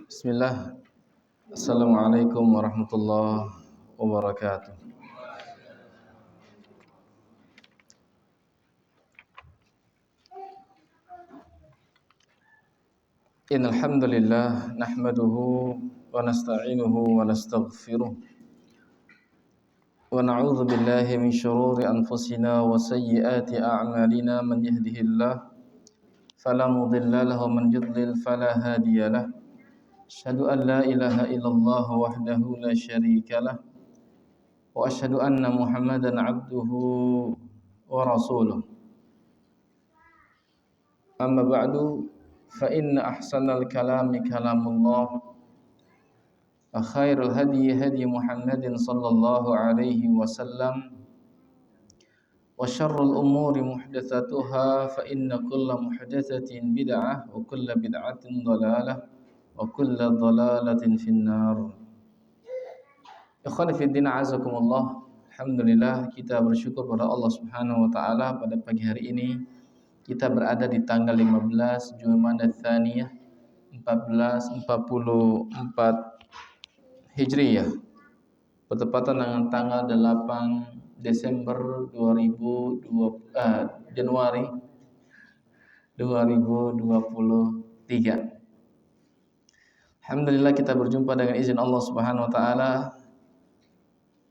Bismillah. Assalamualaikum warahmatullahi wabarakatuh. Innal hamdalillah nahmaduhu wa nasta'inuhu wa nastaghfiruh wa na'udzu billahi min shururi anfusina wa sayyiati a'malina man yahdihillahu fala mudilla lahu wa man yudlil fala hadiyalah. Asyhadu an la ilaha illallah wahdahu la syarika lah wa asyhadu anna Muhammadan abduhu wa rasuluh. Amma ba'du fa inna ahsanal kalami kalamullah wa khairul hadi hadi Muhammadin sallallahu alaihi wasallam wa syarrul umuri muhdatsatuha fa inna kulla muhdatsatin bid'ah wa kulla bid'atin dhalalah wa kulla dhalalatin finnar. Ikhwan fi din azakumullah. Alhamdulillah kita bersyukur pada Allah Subhanahu wa taala pada pagi hari ini kita berada di tanggal 15 Jumadats Tsaniyah 1444 Hijriyah bertepatan dengan tanggal 8 Desember Januari 2023. Alhamdulillah kita berjumpa dengan izin Allah Subhanahu wa taala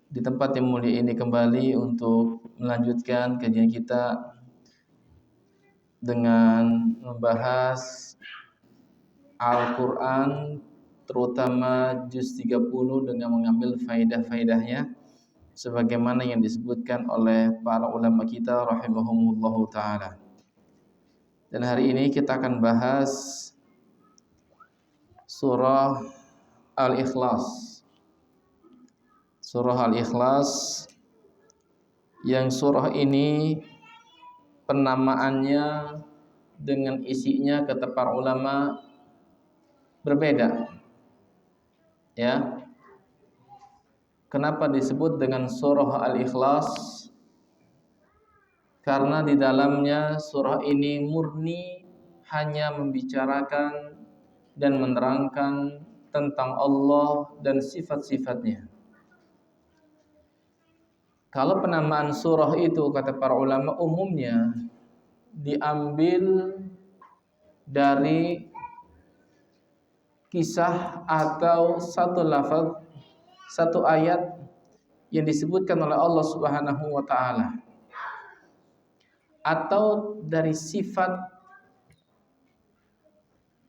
di tempat yang mulia ini kembali untuk melanjutkan kajian kita dengan membahas Al-Qur'an terutama juz 30 dengan mengambil faidah-faidahnya sebagaimana yang disebutkan oleh para ulama kita rahimahumullahu taala. Dan hari ini kita akan bahas surah Al-Ikhlas. Surah Al-Ikhlas yang surah ini penamaannya dengan isinya kata para ulama berbeda. Ya. Kenapa disebut dengan surah Al-Ikhlas? Karena di dalamnya surah ini murni hanya membicarakan dan menerangkan tentang Allah dan sifat-sifatnya. Kalau penamaan surah itu kata para ulama umumnya diambil dari kisah atau satu lafaz, satu ayat yang disebutkan oleh Allah Subhanahu wa taala atau dari sifat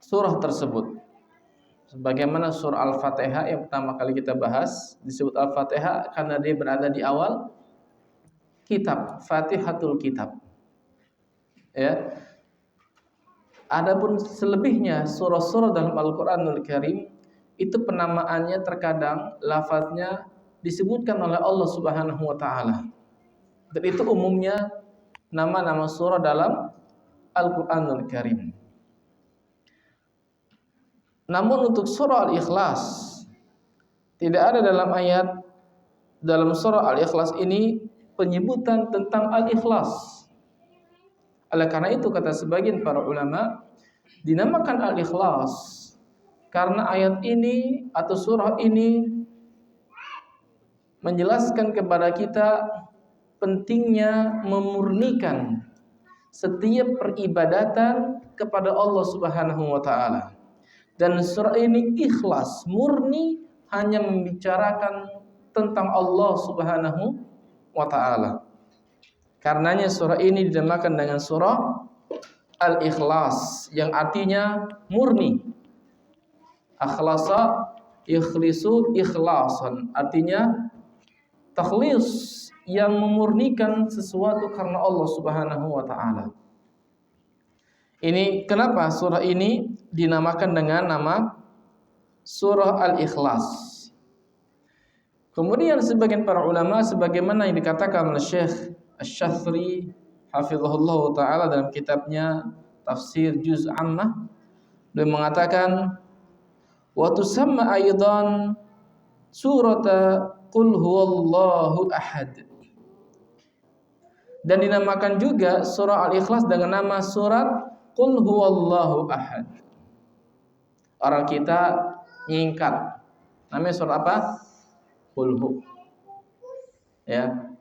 surah tersebut. Sebagaimana surah Al-Fatihah yang pertama kali kita bahas disebut Al-Fatihah karena dia berada di awal kitab, Fatihatul Kitab. Ya. Adapun selebihnya surah-surah dalam Al-Qur'anul Karim itu penamaannya terkadang lafaznya disebutkan oleh Allah Subhanahu wa taala. Dan itu umumnya nama-nama surah dalam Al-Qur'anul Karim. Namun untuk surah Al-Ikhlas tidak ada dalam surah Al-Ikhlas ini penyebutan tentang Al-Ikhlas. Oleh karena itu kata sebagian para ulama dinamakan Al-Ikhlas karena ayat ini atau surah ini menjelaskan kepada kita pentingnya memurnikan setiap peribadatan kepada Allah Subhanahu wa taala. Dan surah ini ikhlas, murni hanya membicarakan tentang Allah Subhanahu wa taala. Karenanya surah ini dinamakan dengan surah Al-Ikhlas yang artinya murni. Akhlasa ikhlisu ikhlasan, artinya takhlis yang memurnikan sesuatu karena Allah Subhanahu wa taala. Ini kenapa surah ini dinamakan dengan nama surah Al-Ikhlas. Kemudian sebagian para ulama sebagaimana yang dikatakan oleh Syekh Asy-Syathri hafizahullah taala dalam kitabnya Tafsir Juz Ammah, dia mengatakan wa tusamma aidan surata Qul huwallahu ahad. Dan dinamakan juga surah Al-Ikhlas dengan nama surat Qul huwallahu ahad. Orang kita nyingkat. Namanya surat apa? Qul Hu. Ya.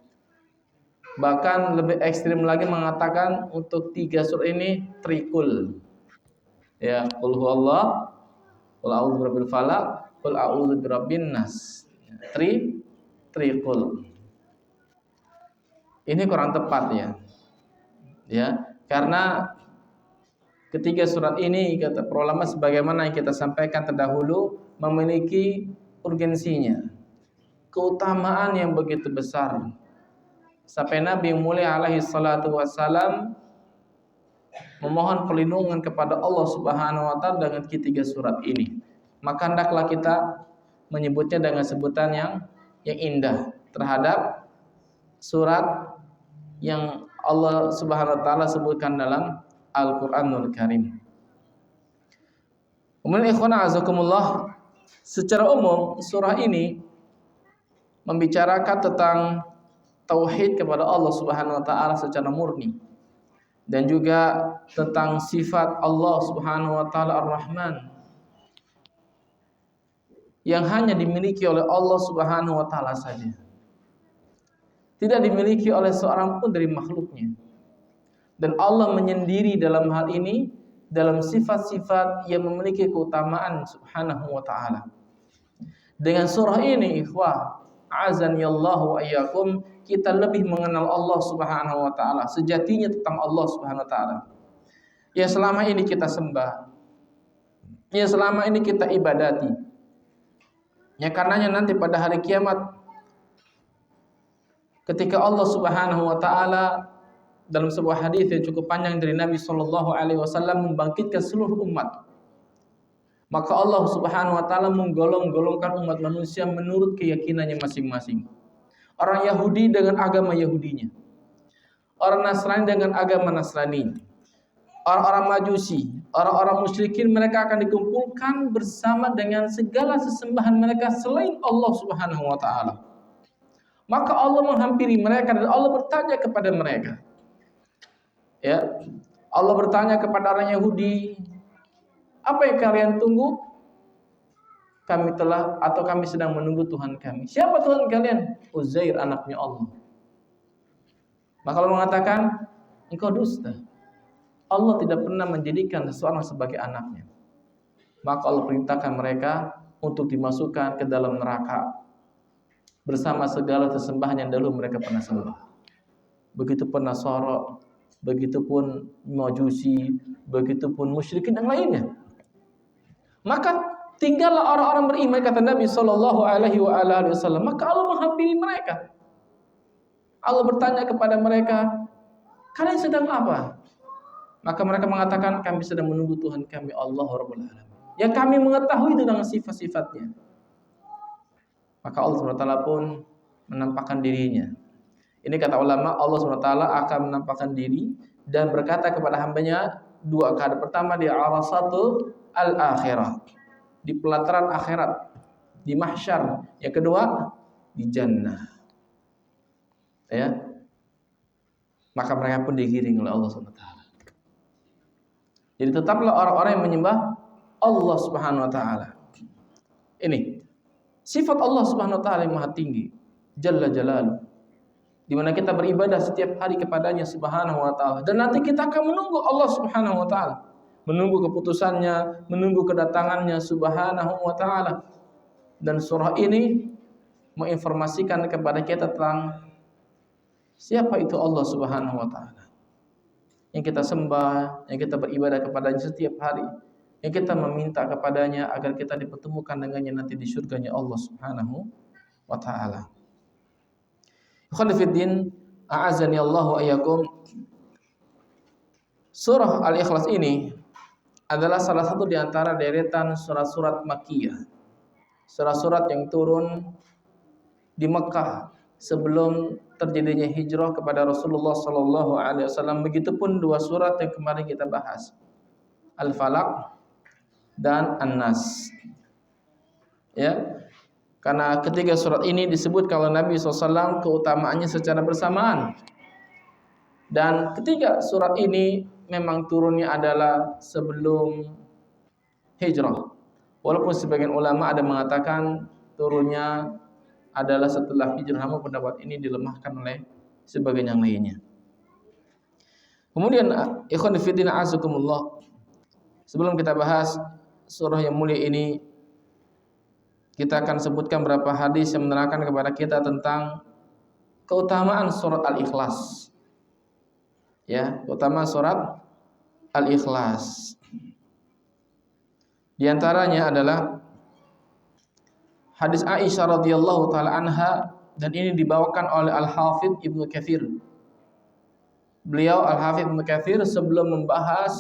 Bahkan lebih ekstrim lagi mengatakan untuk 3 surat ini trikul. Ya, Qul Huwallah, Qul a'udzu birabbil falaq, Qul a'udzu birabbin nas. Trikul. Ini kurang tepat ya. Ya, karena ketiga surat ini kata para ulama sebagaimana yang kita sampaikan terdahulu memiliki urgensinya, keutamaan yang begitu besar. Sampai Nabi mulai alaihi salatu wassalam memohon perlindungan kepada Allah Subhanahu wa taala dengan ketiga surat ini. Maka hendaklah kita menyebutnya dengan sebutan yang indah terhadap surat yang Allah Subhanahu wa taala sebutkan dalam Al-Qur'anul Karim. Kemudian ikhwana azakumullah, secara umum surah ini membicarakan tentang tauhid kepada Allah Subhanahu wa taala secara murni dan juga tentang sifat Allah Subhanahu wa taala Ar-Rahman yang hanya dimiliki oleh Allah Subhanahu wa taala saja. Tidak dimiliki oleh seorang pun dari makhluknya. Dan Allah menyendiri dalam hal ini dalam sifat-sifat yang memiliki keutamaan Subhanahu wa taala. Dengan surah ini ikhwah, azanillahu wa iyyakum, kita lebih mengenal Allah Subhanahu wa taala, sejatinya tentang Allah Subhanahu wa taala. Ya selama ini kita sembah. Ya selama ini kita ibadati. Ya karenanya nanti pada hari kiamat ketika Allah Subhanahu wa taala dalam sebuah hadis yang cukup panjang dari Nabi sallallahu alaihi wasallam membangkitkan seluruh umat, maka Allah Subhanahu wa taala menggolong-golongkan umat manusia menurut keyakinannya masing-masing. Orang Yahudi dengan agama Yahudinya, orang Nasrani dengan agama Nasrani, orang-orang Majusi, orang-orang musyrikin, mereka akan dikumpulkan bersama dengan segala sesembahan mereka selain Allah Subhanahu wa taala. Maka Allah menghampiri mereka dan Allah bertanya kepada mereka. Ya, Allah bertanya kepada orang Yahudi, apa yang kalian tunggu? Kami telah atau kami sedang menunggu Tuhan kami. Siapa Tuhan kalian? Uzair, anaknya Allah. Maka Allah mengatakan, engkau dusta. Allah tidak pernah menjadikan seseorang sebagai anaknya. Maka Allah perintahkan mereka untuk dimasukkan ke dalam neraka bersama segala sesembahan yang dahulu mereka pernah sembah. Begitupun Nasara, begitupun Majusi, begitupun musyrikin yang lainnya. Maka tinggallah orang-orang beriman, kata Nabi sallallahu alaihi wasallam. Maka Allah menghampiri mereka. Allah bertanya kepada mereka, kalian sedang apa? Maka mereka mengatakan, kami sedang menunggu Tuhan kami, Allah Rabbul Alamin. Yang kami mengetahui itu dengan sifat-sifatnya. Maka Allah SWT pun menampakkan dirinya. Ini kata ulama, Allah SWT akan menampakkan diri dan berkata kepada hambanya dua keadaan. Pertama di arasatul al-akhirah, di pelataran akhirat, di mahsyar. Yang kedua di jannah. Ya. Maka mereka pun digiring oleh Allah SWT. Jadi tetaplah orang-orang yang menyembah Allah Subhanahu wa taala. Ini sifat Allah Subhanahu wa taala yang maha tinggi, Jalla Jalaluhu, di mana kita beribadah setiap hari kepadanya Subhanahu wa taala. Dan nanti kita akan menunggu Allah Subhanahu wa taala, menunggu keputusannya, menunggu kedatangannya Subhanahu wa taala. Dan surah ini menginformasikan kepada kita tentang siapa itu Allah Subhanahu wa taala yang kita sembah, yang kita beribadah kepadanya setiap hari, yang kita meminta kepadanya agar kita dipertemukan dengannya nanti di surganya Allah Subhanahu wa taala. Ikhwan fillah, a'azani Allah wa iyyakum. Surah Al-Ikhlas ini adalah salah satu di antara deretan surat-surat Makkiyah. Surat-surat yang turun di Mekah sebelum terjadinya hijrah kepada Rasulullah sallallahu alaihi wasallam. Begitupun dua surat yang kemarin kita bahas, Al-Falaq dan An-Nas. Ya. Karena ketiga surat ini disebut kalau Nabi SAW keutamaannya secara bersamaan. Dan ketiga surat ini memang turunnya adalah sebelum hijrah. Walaupun sebagian ulama ada mengatakan turunnya adalah setelah hijrah, namun pendapat ini dilemahkan oleh sebagian yang lainnya. Kemudian ikhwan fillah azakumullah, sebelum kita bahas surah yang mulia ini, kita akan sebutkan beberapa hadis yang menerangkan kepada kita tentang keutamaan surat Al-Ikhlas. Ya, keutamaan surat Al-Ikhlas. Di antaranya adalah hadis Aisyah radhiyallahu taala anha, dan ini dibawakan oleh Al-Hafidz Ibnu Katsir. Beliau Al-Hafidz Ibnu Katsir sebelum membahas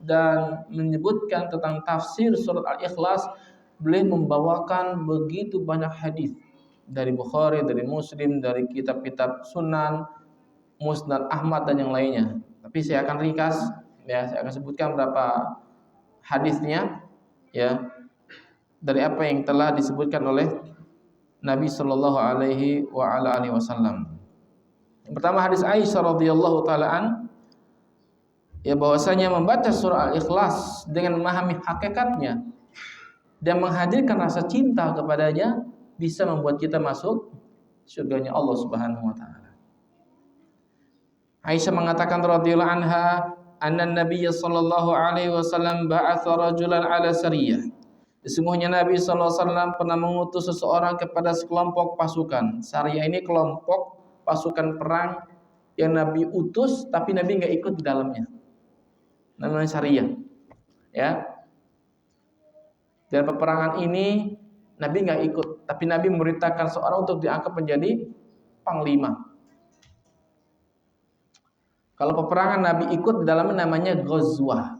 dan menyebutkan tentang tafsir surat Al-Ikhlas, beliau membawakan begitu banyak hadis dari Bukhari, dari Muslim, dari kitab-kitab Sunan, Musnad Ahmad dan yang lainnya. Tapi saya akan ringkas, ya, saya akan sebutkan beberapa hadisnya, ya, dari apa yang telah disebutkan oleh Nabi Shallallahu Alaihi Wasallam. Yang pertama hadis Aisyah radhiyallahu taalaan, ya, bahwasanya membaca surah Al-Ikhlas dengan memahami hakikatnya dan menghadirkan rasa cinta kepadanya bisa membuat kita masuk surganya Allah Subhanahu wa taala. Aisyah mengatakan radhiyallahu anha, anna Nabiy sallallahu alaihi wasallam ba'atha rajulan ala sariyah. Sesungguhnya Nabi sallallahu alaihi wasallam pernah mengutus seseorang kepada sekelompok pasukan. Sariyah ini kelompok pasukan perang yang Nabi utus tapi Nabi enggak ikut di dalamnya. Namanya sariyah. Ya. Dan peperangan ini Nabi enggak ikut, tapi Nabi memerintahkan seorang untuk diangkat menjadi panglima. Kalau peperangan Nabi ikut di dalamnya namanya ghazwah.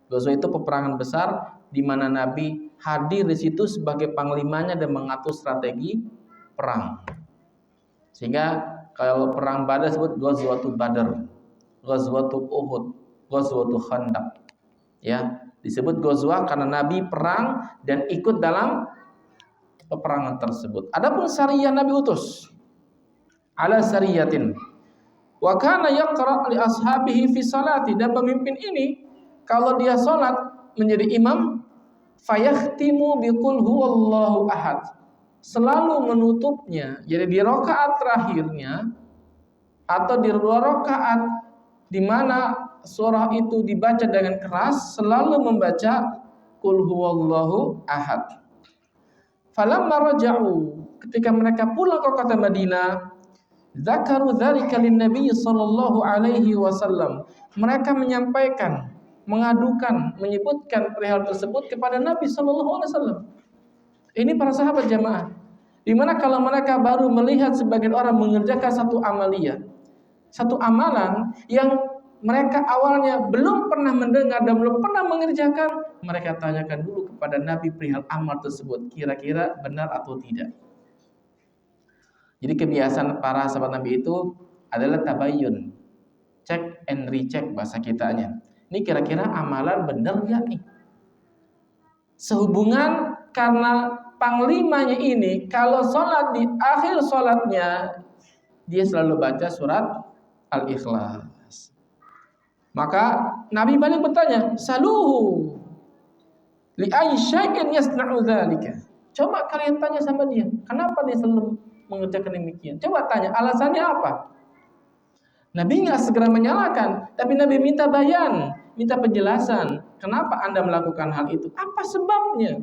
Ghazwah itu peperangan besar di mana Nabi hadir di situ sebagai panglimanya dan mengatur strategi perang. Sehingga kalau perang Badar disebut Ghazwatul Badar, Ghazwatul Uhud, Ghazwatul Khandaq. Ya, disebut ghazwah karena Nabi perang dan ikut dalam peperangan tersebut. Adapun sariyah Nabi utus ala sariyatin wa kana yaqra li ashabihi fi salati, dan pemimpin ini kalau dia salat menjadi imam fayakhtimu biqul huwallahu ahad, selalu menutupnya, jadi di rakaat terakhirnya atau di dua rakaat di mana surah itu dibaca dengan keras, selalu membaca qul huwallahu ahad. Falamma raja'u, ketika mereka pulang ke kota Madinah, zakaru dzalika lin-nabi sallallahu alaihi wasallam, mereka menyampaikan, mengadukan, menyebutkan perihal tersebut kepada Nabi sallallahu alaihi wasallam. Ini para sahabat jamaah, di mana kalau mereka baru melihat sebagian orang mengerjakan satu amaliyah, satu amalan yang mereka awalnya belum pernah mendengar dan belum pernah mengerjakan, mereka tanyakan dulu kepada Nabi perihal amal tersebut, kira-kira benar atau tidak. Jadi kebiasaan para sahabat Nabi itu adalah tabayyun, check and recheck bahasa kitanya. Ini kira-kira amalan benar gak nih? Sehubungan karena panglimanya ini kalau sholat di akhir sholatnya dia selalu baca surat Al-Ikhlas. Maka Nabi balik bertanya, saluhu li ayyi syai'in yasna'u dzalika. Coba kalian tanya sama dia, kenapa dia selalu mengerjakan demikian? Coba tanya alasannya apa? Nabi enggak segera menyalahkan, tapi Nabi minta bayan, minta penjelasan, kenapa Anda melakukan hal itu? Apa sebabnya?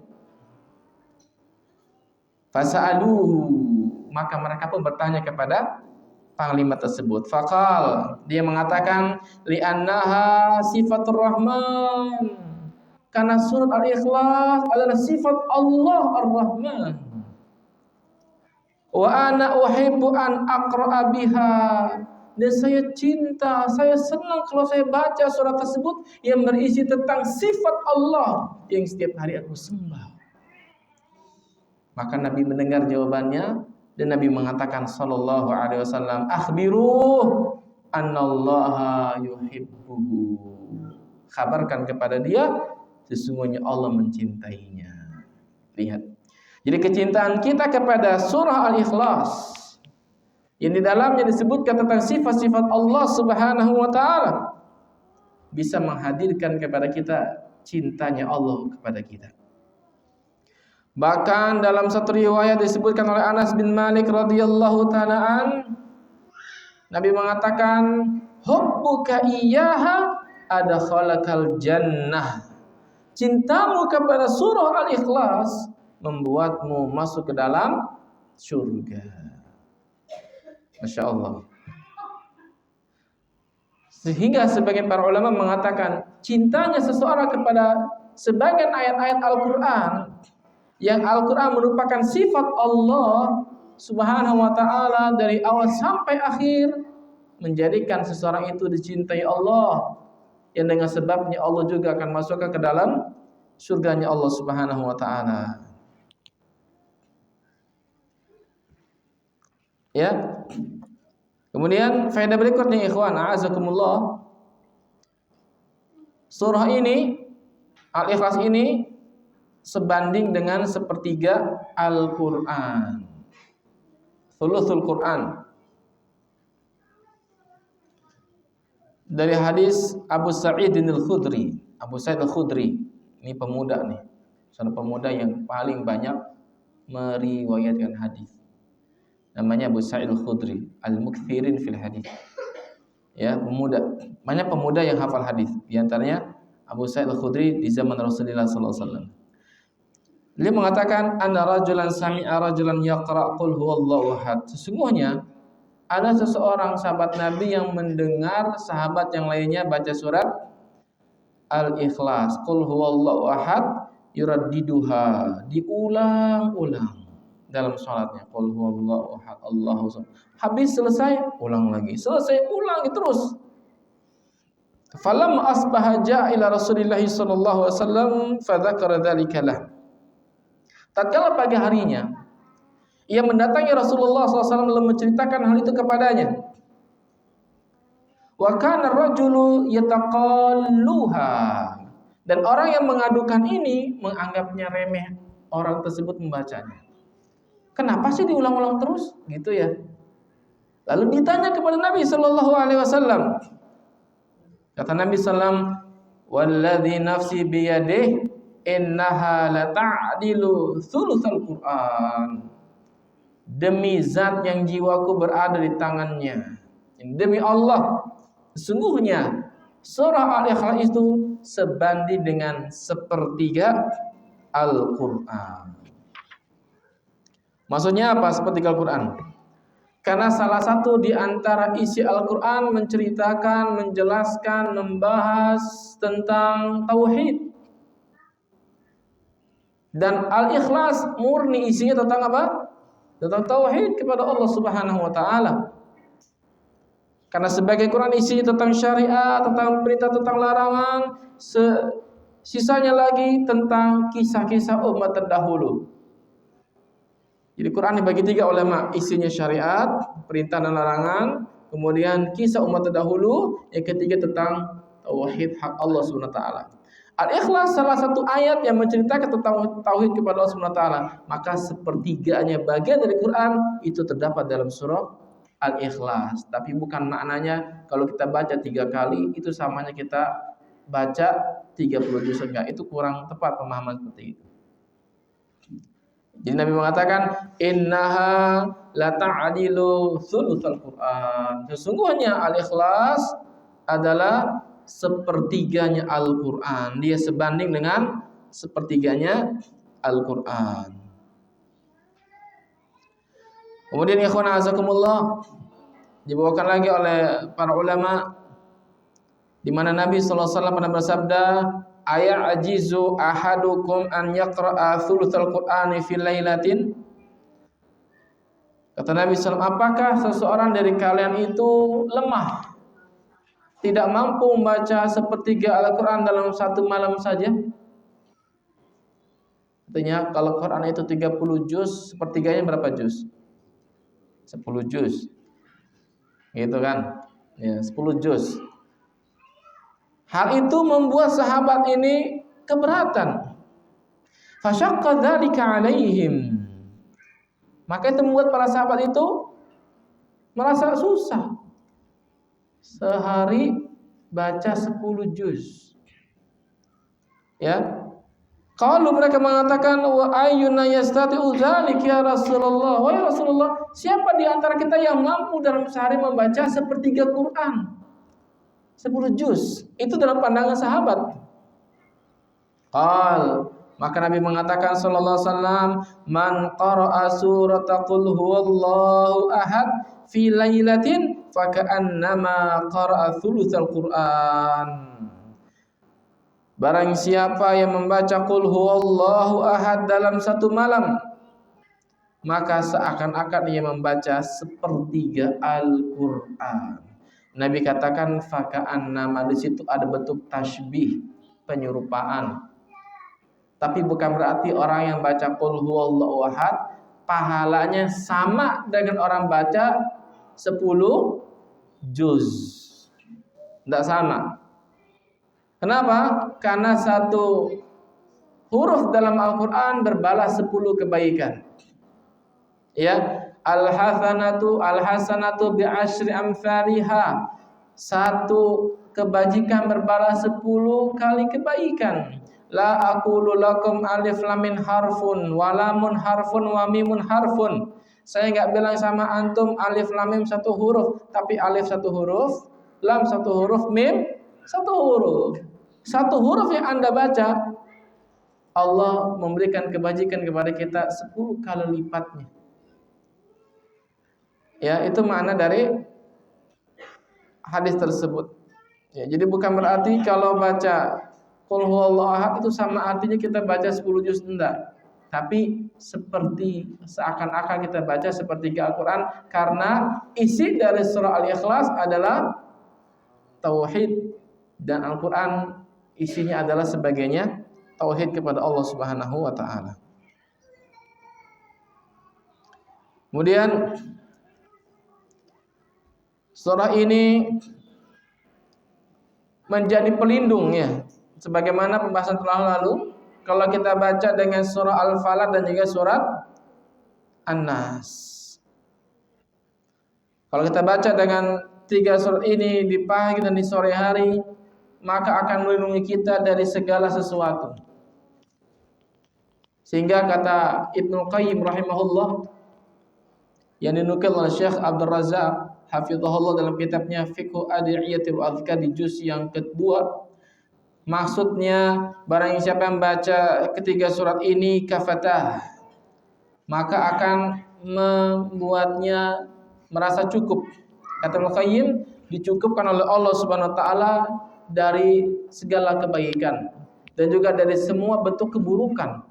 Fasa'aluhu, maka mereka pun bertanya kepada panglima tersebut. Faqal, dia mengatakan li'annaha sifatur rahman, karena surat Al-Ikhlas adalah sifat Allah Ar-Rahman. Wa ana uhibbu an aqra'a biha, dan saya cinta, saya senang kalau saya baca surat tersebut yang berisi tentang sifat Allah yang setiap hari aku sembah. Maka Nabi mendengar jawabannya dan Nabi mengatakan sallallahu alaihi wasallam, akhbiruh annallaha yuhibbuhu, kabarkan kepada dia sesungguhnya Allah mencintainya. Lihat, jadi kecintaan kita kepada surah Al-Ikhlas yang di dalamnya disebutkan tentang sifat-sifat Allah Subhanahu wa taala bisa menghadirkan kepada kita cintanya Allah kepada kita. Bahkan dalam satu riwayat disebutkan oleh Anas bin Malik radhiyallahu taala an, Nabi mengatakan, "Hubbuka iyyaha adkhalakal jannah." Cintamu kepada surah Al-Ikhlas membuatmu masuk ke dalam surga. Masya Allah. Sehingga sebagian para ulama mengatakan cintanya seseorang kepada sebagian ayat-ayat Al-Quran, yang Al-Quran merupakan sifat Allah Subhanahu wa ta'ala dari awal sampai akhir, menjadikan seseorang itu dicintai Allah, yang dengan sebabnya Allah juga akan masukkan ke dalam surganya Allah Subhanahu wa ta'ala. Ya. Kemudian faedah berikutnya ikhwan a'azakumullah, surah ini Al-Ikhlas ini sebanding dengan sepertiga Al-Quran, thuluthul Quran. Dari hadis Abu Sa'id Al-Khudri. Abu Sa'id Al-Khudri ini pemuda nih, seorang pemuda yang paling banyak meriwayatkan hadis. Namanya Abu Sa'id Al-Khudri, al-mukthirin fil hadis. Ya, pemuda. Banyak pemuda yang hafal hadis. Di antaranya Abu Sa'id Al-Khudri di zaman Rasulullah sallallahu alaihi wasallam. Dia mengatakan, "Anna rajulan sami'a rajulan yaqra' qul huwallahu ahad." Sesungguhnya ada seseorang sahabat Nabi yang mendengar sahabat yang lainnya baca surat Al-Ikhlas, qul huwallahu ahad, yuraddiduha, diulang-ulang dalam salatnya. Qul huwallahu ahad, Allahu samad. Habis selesai, ulang lagi. Selesai, ulang terus. Falam asbaha ja'a ila Rasulillah sallallahu alaihi wasallam fa dzakara dzalika lah. Tatkala pagi harinya ia mendatangi Rasulullah SAW lalu menceritakan hal itu kepadanya. Wa kana ar-rajulu yataqalluha, dan orang yang mengadukan ini menganggapnya remeh orang tersebut membacanya. Kenapa sih diulang-ulang terus? Gitu ya. Lalu ditanya kepada Nabi sallallahu alaihi wasallam. Kata Nabi sallam, "Walladzi nafsi biyadihi innaha la ta'dilu thulutsal Qur'an." Demi zat yang jiwaku berada di tangannya, demi Allah, sesungguhnya surah Al-Ikhlas itu sebanding dengan sepertiga Al-Quran. Maksudnya apa sepertiga Al-Quran? Karena salah satu di antara isi Al-Quran menceritakan, menjelaskan, membahas tentang tauhid. Dan Al-Ikhlas murni isinya tentang apa? Tentang tauhid kepada Allah Subhanahu wa taala. Karena sebagai Quran isinya tentang syariat, tentang perintah, tentang larangan, sisanya lagi tentang kisah-kisah umat terdahulu. Jadi Quran dibagi tiga ulama, isinya syariat, perintah dan larangan, kemudian kisah umat terdahulu, yang ketiga tentang tauhid hak Allah Subhanahu wa taala. Al-Ikhlas salah satu ayat yang menceritakan tentang tauhid kepada Allah Subhanahu wa taala, maka sepertiganya bagian dari Quran itu terdapat dalam surah Al-Ikhlas. Tapi bukan maknanya kalau kita baca 3 kali itu samanya kita baca 30 juz, enggak, itu kurang tepat pemahaman seperti itu. Jadi Nabi mengatakan innaha la ta'dilu thulutsal Quran. Sesungguhnya Al-Ikhlas adalah sepertiganya Al-Quran. Dia sebanding dengan sepertiganya Al-Quran. Kemudian ikhwan azakumullah, dibawakan lagi oleh para ulama, di mana Nabi sallallahu alaihi wasallam pernah bersabda, "Aya'jizu ahadukum an yaqra'a thulutsal Qur'ani fi lailatin?" Kata Nabi sallallahu alaihi wasallam, apakah seseorang dari kalian itu lemah, tidak mampu membaca sepertiga Al-Quran dalam satu malam saja? Artinya kalau Quran itu 30 juz, sepertiganya berapa juz? 10 juz. Gitu kan? Ya, 10 juz. Hal itu membuat sahabat ini keberatan. Fasyaqqa dzalika 'alaihim. Maka itu membuat para sahabat itu merasa susah. Sehari baca 10 juz. Ya. Qalu, mereka mengatakan, wa ayyuna yastati'u dzalik ya Rasulullah. Wahai Rasulullah, siapa di antara kita yang mampu dalam sehari membaca sepertiga Quran? 10 juz. Itu dalam pandangan sahabat. Qal, maka Nabi mengatakan sallallahu alaihi wasallam, man qara'a surata qul huwallahu ahad fi lailatin faka'annama qara'a thulutsal Qur'an. Barang siapa yang membaca qul huwallahu ahad dalam satu malam, maka seakan-akan ia membaca sepertiga Al-Qur'an. Nabi katakan faka'annama, di situ ada bentuk tasbih, penyerupaan. Tapi bukan berarti orang yang baca qul huwallahu ahad pahalanya sama dengan orang baca 10 juz. Tidak sama. Kenapa? Karena satu huruf dalam Al-Quran berbalas 10 kebaikan. Ya, al-hasanatu bi'asyri amsalihha. Satu kebajikan berbalas 10 kali kebaikan. La aqulu lakum alif lam mim harfun wa lamun harfun wa mimun harfun. Saya enggak bilang sama antum alif lam mim satu huruf, tapi alif satu huruf, lam satu huruf, mim satu huruf. Satu huruf yang Anda baca, Allah memberikan kebajikan kepada kita 10 kali lipatnya. Ya, itu makna dari hadis tersebut. Ya, jadi bukan berarti kalau baca qul huwallahu ahad itu sama artinya kita baca 10 juz, enggak. Tapi seperti seakan-akan kita baca sepertiga Al-Quran, karena isi dari surah Al-Ikhlas adalah tauhid, dan Al-Quran isinya adalah sebagainya tauhid kepada Allah Subhanahu wa taala. Kemudian surah ini menjadi pelindung, ya, sebagaimana pembahasan telah lalu. Kalau kita baca dengan surah Al-Falaq dan juga surat An-Nas, kalau kita baca dengan 3 surat ini di pagi dan di sore hari, maka akan melindungi kita dari segala sesuatu. Sehingga kata Ibnu Qayyim rahimahullah, yang dinukil oleh Syekh Abdul Razak hafizahullah dalam kitabnya Fiqhu Adiyatul Adhkar di juz yang kedua, maksudnya barang siapa yang baca ketiga surat ini kafatah, maka akan membuatnya merasa cukup. Kata Ibnu Qayyim, dicukupkan oleh Allah Subhanahu wa taala dari segala kebaikan dan juga dari semua bentuk keburukan.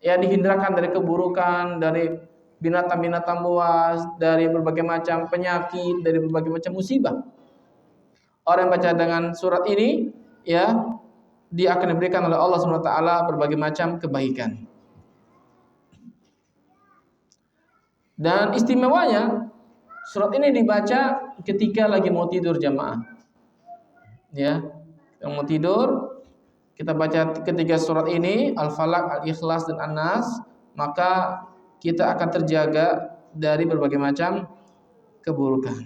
Ya, dihindarkan dari keburukan, dari binatang-binatang buas, dari berbagai macam penyakit, dari berbagai macam musibah. Orang yang baca dengan surat ini, ya, dia akan diberikan oleh Allah Subhanahu wa taala berbagai macam kebaikan. Dan istimewanya surat ini dibaca ketika lagi mau tidur jamaah. Ya, yang mau tidur, kita baca ketiga surat ini, Al-Falaq, Al-Ikhlas dan An-Nas, maka kita akan terjaga dari berbagai macam keburukan.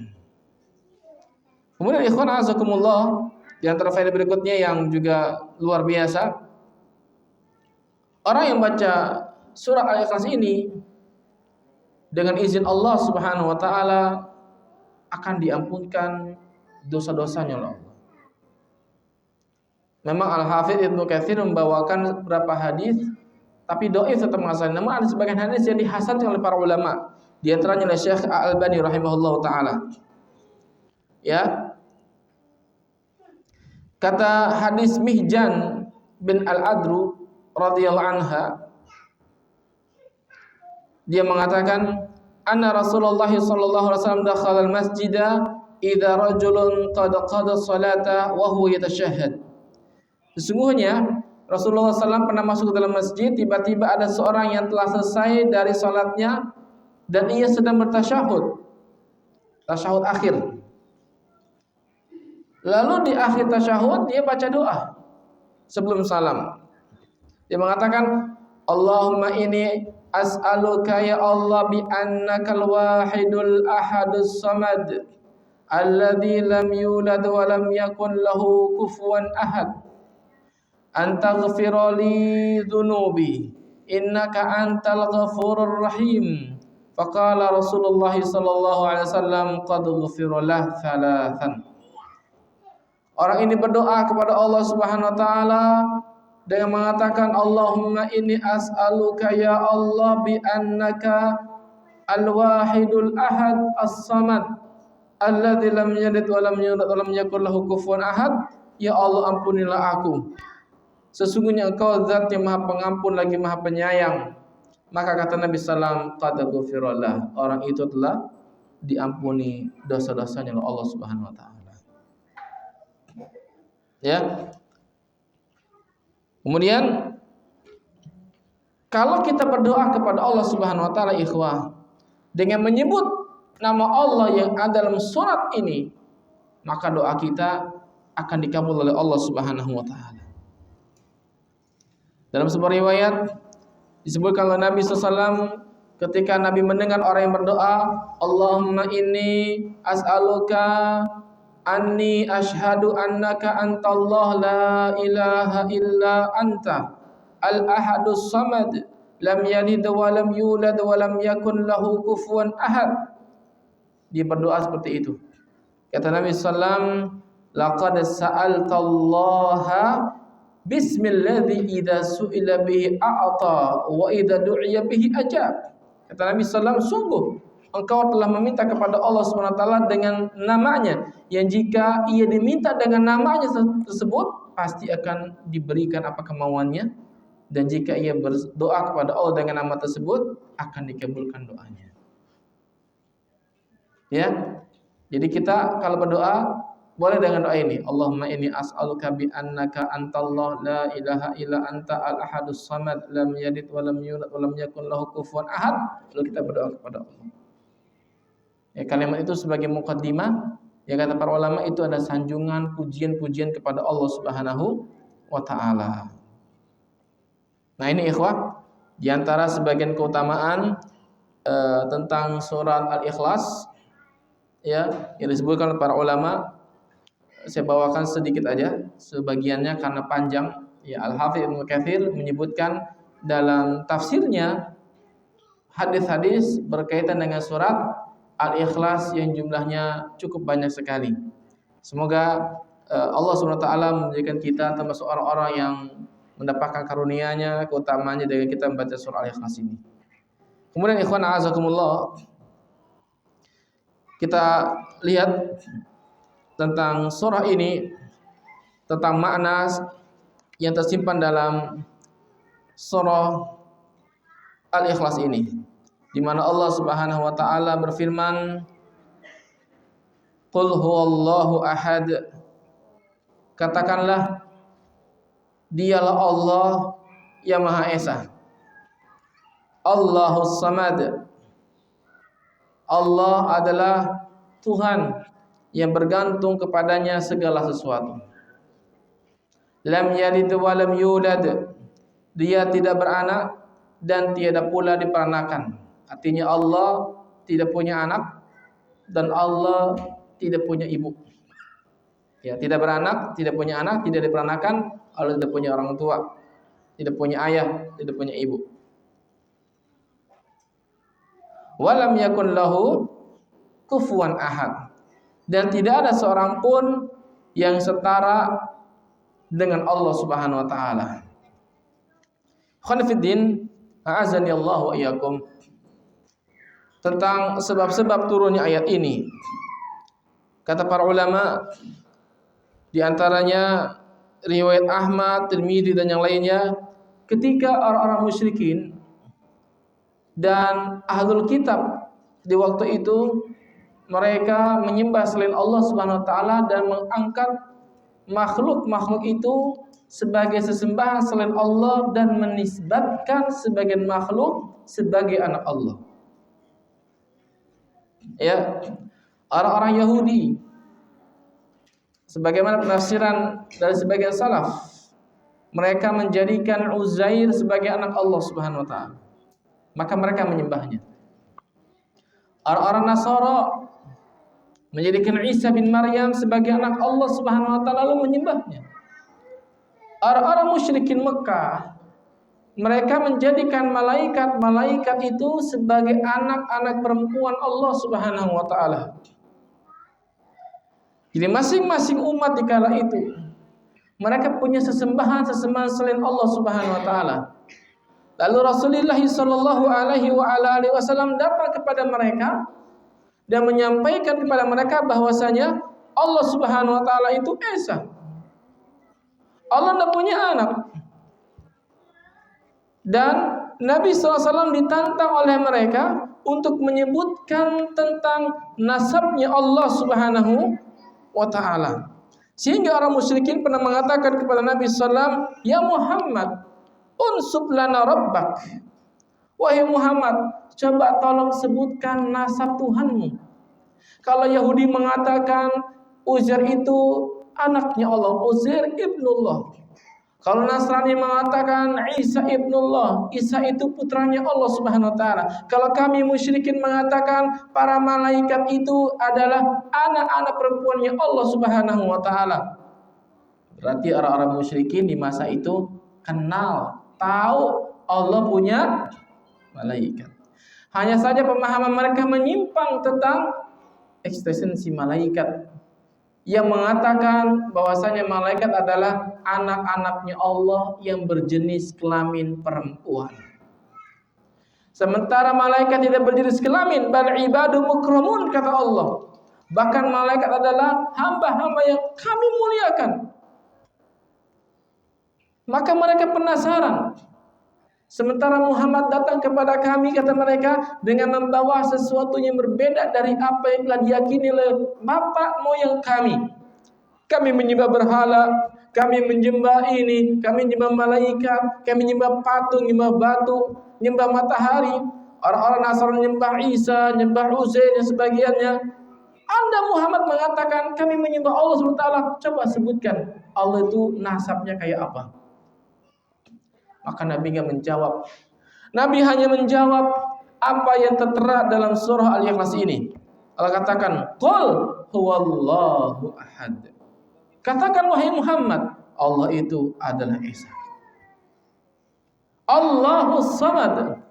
Kemudian ikhwan azakumullah, di antara faedah berikutnya yang juga luar biasa, orang yang baca surah Al-Ikhlas ini dengan izin Allah Subhanahu wa taala akan diampunkan dosa-dosanya oleh Allah. Memang Al-Hafidz Ibnu Katsir membawakan beberapa hadis, tapi dhaif tetap menghasan. Namun ada sebagian hadis yang dihasankan oleh para ulama, di antaranya oleh Syekh Al-Albani rahimahullahu taala. Ya. Kata hadis Mihjan bin Al-Adru radhiyallahu anha, dia mengatakan, anna Rasulullah sallallahu alaihi wasallam dakhala al-masjida idza rajulun qad qada salata wa huwa yatashahhad. Sesungguhnya Rasulullah SAW pernah masuk ke dalam masjid, tiba-tiba ada seorang yang telah selesai dari salatnya dan ia sedang bertasyahud, tasyahud akhir. Lalu di akhir tasyahud dia baca doa sebelum salam. Dia mengatakan, Allahumma inni as'aluka ya Allah bi annakal wahidul ahadus samad alladzi lam yulad wa lam yakun lahu kufuwan ahad antaghfira li dzunubi innaka antal ghafurur rahim. Faqala Rasulullah sallallahu alaihi wasallam qad ghufira lah thalathan. Orang ini berdoa kepada Allah Subhanahu wa taala dengan mengatakan, Allahumma inni as'aluka ya Allah bi annaka al-wahidul ahad as-samad alladzi lam yalid wa lam yulad wa lam yakul lahu kufuwan ahad. Ya Allah, ampunilah aku. Sesungguhnya Engkau zat yang Maha Pengampun lagi Maha Penyayang. Maka kata Nabi sallallahu alaihi wasallam, qad ghufira lah. Orang itu telah diampuni dosa-dosanya oleh Allah Subhanahu wa taala. Ya. Kemudian kalau kita berdoa kepada Allah Subhanahu wa taala ikhwah dengan menyebut nama Allah yang ada dalam surat ini, maka doa kita akan dikabul oleh Allah Subhanahu wa taala. Dalam sebuah riwayat disebutkan oleh Nabi SAW ketika Nabi mendengar orang yang berdoa, Allahumma inni as'aluka anni ashhadu annaka antallah la ilaha illa anta al-ahadus samad lam yalid wa lam yulad wa lam yakun lahu kufuwan ahad. Dia berdoa seperti itu. Kata Nabi sallallahu laqad sa'altallaha bismilladzi idza su'ila bihi a'ta wa idza du'iya bihi ajab. Kata Nabi sallallahu sungguh engkau telah meminta kepada Allah Subhanahu wa taala dengan namanya yang jika ia diminta dengan namanya tersebut pasti akan diberikan apa kemauannya, dan jika ia berdoa kepada Allah dengan nama tersebut akan dikabulkan doanya. Ya. Jadi kita kalau berdoa boleh dengan doa ini, Allahumma inni as'aluka bi annaka antallah la ilaha illa anta al-ahadus samad lam yalid wa lam yulad wa lam yakul lahu kufuwan ahad. Lalu kita berdoa kepada Allah. Ya, kalimat itu sebagai muqaddimah, ya kata para ulama itu ada sanjungan pujian-pujian kepada Allah Subhanahu wa taala. Nah, ini ikhwah di antara sebagian keutamaan tentang surat Al-Ikhlas ya yang disebutkan oleh para ulama. Saya bawakan sedikit aja sebagiannya karena panjang. Ya, Al-Hafidz Ibnu Katsir menyebutkan dalam tafsirnya hadis-hadis berkaitan dengan surat Al-Ikhlas yang jumlahnya cukup banyak sekali. Semoga Allah SWT menjadikan kita termasuk orang-orang yang mendapatkan karunia-Nya, keutamaannya dengan kita membaca surah Al-Ikhlas ini. Kemudian ikhwan a'azakumullah, kita lihat tentang surah ini, tentang makna yang tersimpan dalam surah Al-Ikhlas ini, di mana Allah Subhanahu wa taala berfirman, Qul huwallahu ahad. Katakanlah, dialah Allah yang Maha Esa. Allahus Samad. Allah adalah Tuhan yang bergantung kepadanya segala sesuatu. Lam yalid wa lam yulad. Dia tidak beranak dan tiada pula diperanakan. Artinya Allah tidak punya anak dan Allah tidak punya ibu. Ya, tidak beranak, tidak punya anak, tidak diperanakan, Allah tidak punya orang tua, tidak punya ayah, tidak punya ibu. Walam yakun lahu kufuwan ahad. Dan tidak ada seorang pun yang setara dengan Allah Subhanahu wa taala. Khonifuddin, a'azani Allah wa iyyakum. Tentang sebab-sebab turunnya ayat ini, kata para ulama, di antaranya riwayat Ahmad, Tirmidzi dan yang lainnya, ketika orang-orang musyrikin dan ahlul kitab di waktu itu mereka menyembah selain Allah Subhanahu wa taala dan mengangkat makhluk-makhluk itu sebagai sesembahan selain Allah dan menisbatkan sebagian makhluk sebagai anak Allah. Ya, orang-orang Yahudi sebagaimana penafsiran dari sebagian salaf, mereka menjadikan Uzair sebagai anak Allah Subhanahu wa taala. Maka mereka menyembahnya. Orang-orang Nasara menjadikan Isa bin Maryam sebagai anak Allah Subhanahu wa taala lalu menyembahnya. Orang-orang musyrikin Mekah, mereka menjadikan malaikat-malaikat itu sebagai anak-anak perempuan Allah Subhanahu wa taala. Jadi masing-masing umat di kala itu mereka punya sesembahan selain Allah Subhanahu wa taala. Lalu Rasulullah sallallahu alaihi wasallam datang kepada mereka dan menyampaikan kepada mereka bahwasanya Allah Subhanahu wa taala itu esa. Allah tidak punya anak. Dan Nabi SAW ditantang oleh mereka untuk menyebutkan tentang nasabnya Allah Subhanahu wa ta'ala. Sehingga orang musyrikin pernah mengatakan kepada Nabi SAW, "Ya Muhammad, unsub lana rabbak." Wahai Muhammad, coba tolong sebutkan nasab Tuhanmu. Kalau Yahudi mengatakan Uzair itu anaknya Allah, Uzair ibnullah. Kalau Nasrani mengatakan Isa ibnullah, Isa itu putranya Allah Subhanahu wa taala. Kalau kami musyrikin mengatakan para malaikat itu adalah anak-anak perempuannya Allah Subhanahu wa taala. Berarti orang-orang musyrikin di masa itu kenal, tahu Allah punya malaikat. Hanya saja pemahaman mereka menyimpang tentang eksistensi malaikat, yang mengatakan bahwasanya malaikat adalah anak-anaknya Allah yang berjenis kelamin perempuan. Sementara malaikat tidak berjenis kelamin, bal ibadu mukramun, kata Allah. Bahkan malaikat adalah hamba-hamba yang kami muliakan. Maka mereka penasaran. Sementara Muhammad datang kepada kami, kata mereka, dengan membawa sesuatu yang berbeda dari apa yang telah diyakini oleh bapak moyang kami. Kami menyembah berhala, kami menyembah ini, kami menyembah malaikat, kami menyembah patung, menyembah batu, menyembah matahari. Orang-orang Nasrani menyembah Isa, menyembah Uzair dan sebagiannya. Anda Muhammad mengatakan kami menyembah Allah SWT. Coba sebutkan Allah itu nasabnya kayak apa? Maka Nabi enggak menjawab. Nabi hanya menjawab apa yang tertera dalam surah Al-Ikhlas ini. Allah katakan, "Qul huwallahu ahad." Katakan wahai Muhammad, Allah itu adalah Esa. Allahus Samad.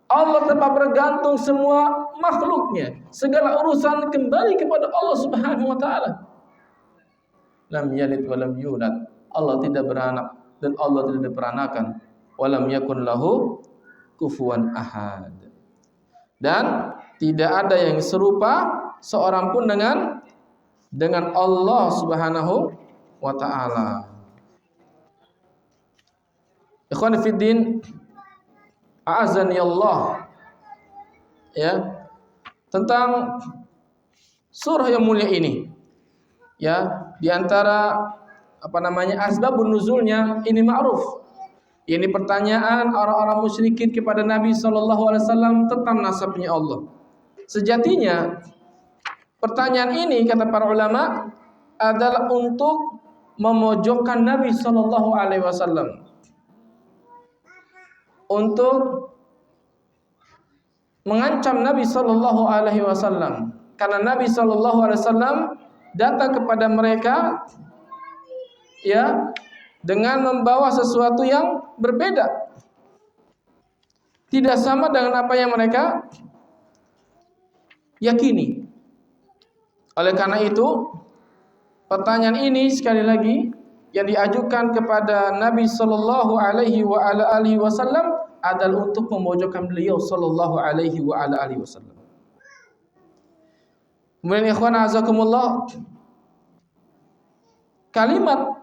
Allah tempat bergantung semua makhluknya. Segala urusan kembali kepada Allah Subhanahu wa taala. Lam yalid wa lam yulad. Allah tidak beranak dan Allah tidak diperanakan. Walam yakun lahu kufuwan ahad. Dan tidak ada yang serupa seorang pun dengan Allah Subhanahu wa taala. Ikhwan fiddin, a'azani Allah. Ya. Tentang surah yang mulia ini. Ya, di antara asbabun nuzulnya ini ma'ruf. Ini pertanyaan orang-orang musyrikin kepada Nabi SAW tentang nasabnya Allah. Sejatinya pertanyaan ini, kata para ulama, adalah untuk memojokkan Nabi SAW, untuk mengancam Nabi SAW, karena Nabi SAW datang kepada mereka, ya, dengan membawa sesuatu yang berbeda, tidak sama dengan apa yang mereka yakini. Oleh karena itu, pertanyaan ini sekali lagi yang diajukan kepada Nabi sallallahu alaihi wasallam adalah untuk memojokkan beliau sallallahu alaihi wasallam. Kemudian ikhwan azakumullah, kalimat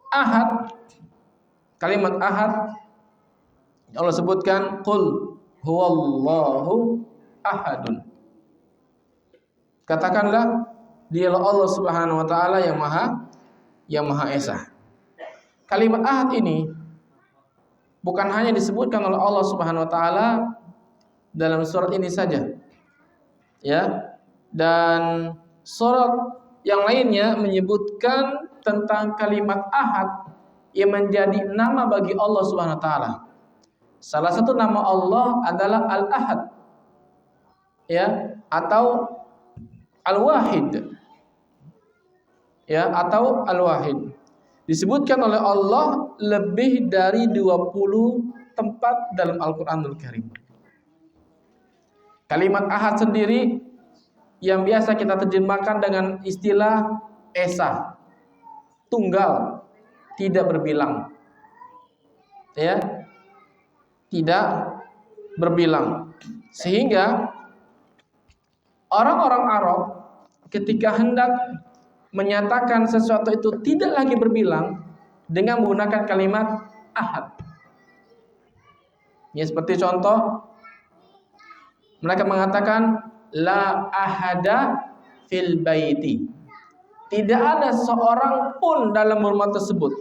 ahad Allah sebutkan qul huwallahu ahadun. Katakanlah dialah Allah Subhanahu wa taala yang Maha Esa. Kalimat ahad ini bukan hanya disebutkan oleh Allah Subhanahu wa taala dalam surat ini saja. Ya. Dan surat yang lainnya menyebutkan tentang kalimat ahad yang menjadi nama bagi Allah Subhanahu wa taala. Salah satu nama Allah adalah Al-Ahad. Ya, atau Al-Wahid. Ya, atau Al-Wahid. disebutkan oleh Allah lebih dari 20 tempat dalam Al-Qur'anul Karim. Kalimat ahad sendiri yang biasa kita terjemahkan dengan istilah esa, tunggal, tidak berbilang. Ya, tidak berbilang. Sehingga orang-orang Arab ketika hendak menyatakan sesuatu itu tidak lagi berbilang dengan menggunakan kalimat ahad. Ya, seperti contoh mereka mengatakan la ahada fil baiti. Tidak ada seorang pun dalam rumah tersebut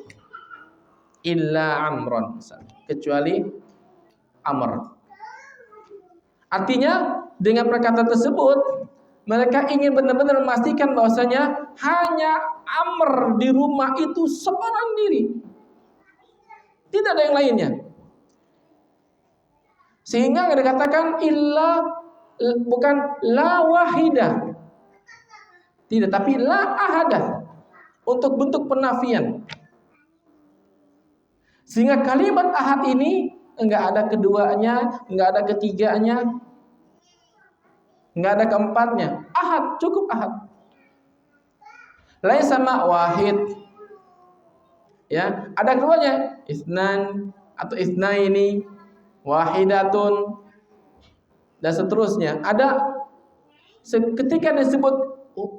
illa amron, kecuali Amr. Artinya dengan perkataan tersebut mereka ingin benar-benar memastikan bahwasanya hanya Amr di rumah itu seorang diri, tidak ada yang lainnya. Sehingga dikatakan illa, bukan la wahidah, tidak, tapi la ahadah, untuk bentuk penafian. Sehingga kalimat ahad ini enggak ada keduanya, enggak ada ketiganya, enggak ada keempatnya. Ahad, cukup ahad. Lain sama wahid. Ya, ada keduanya, isnan atau isnaini, wahidatun, dan seterusnya. Ada ketika disebut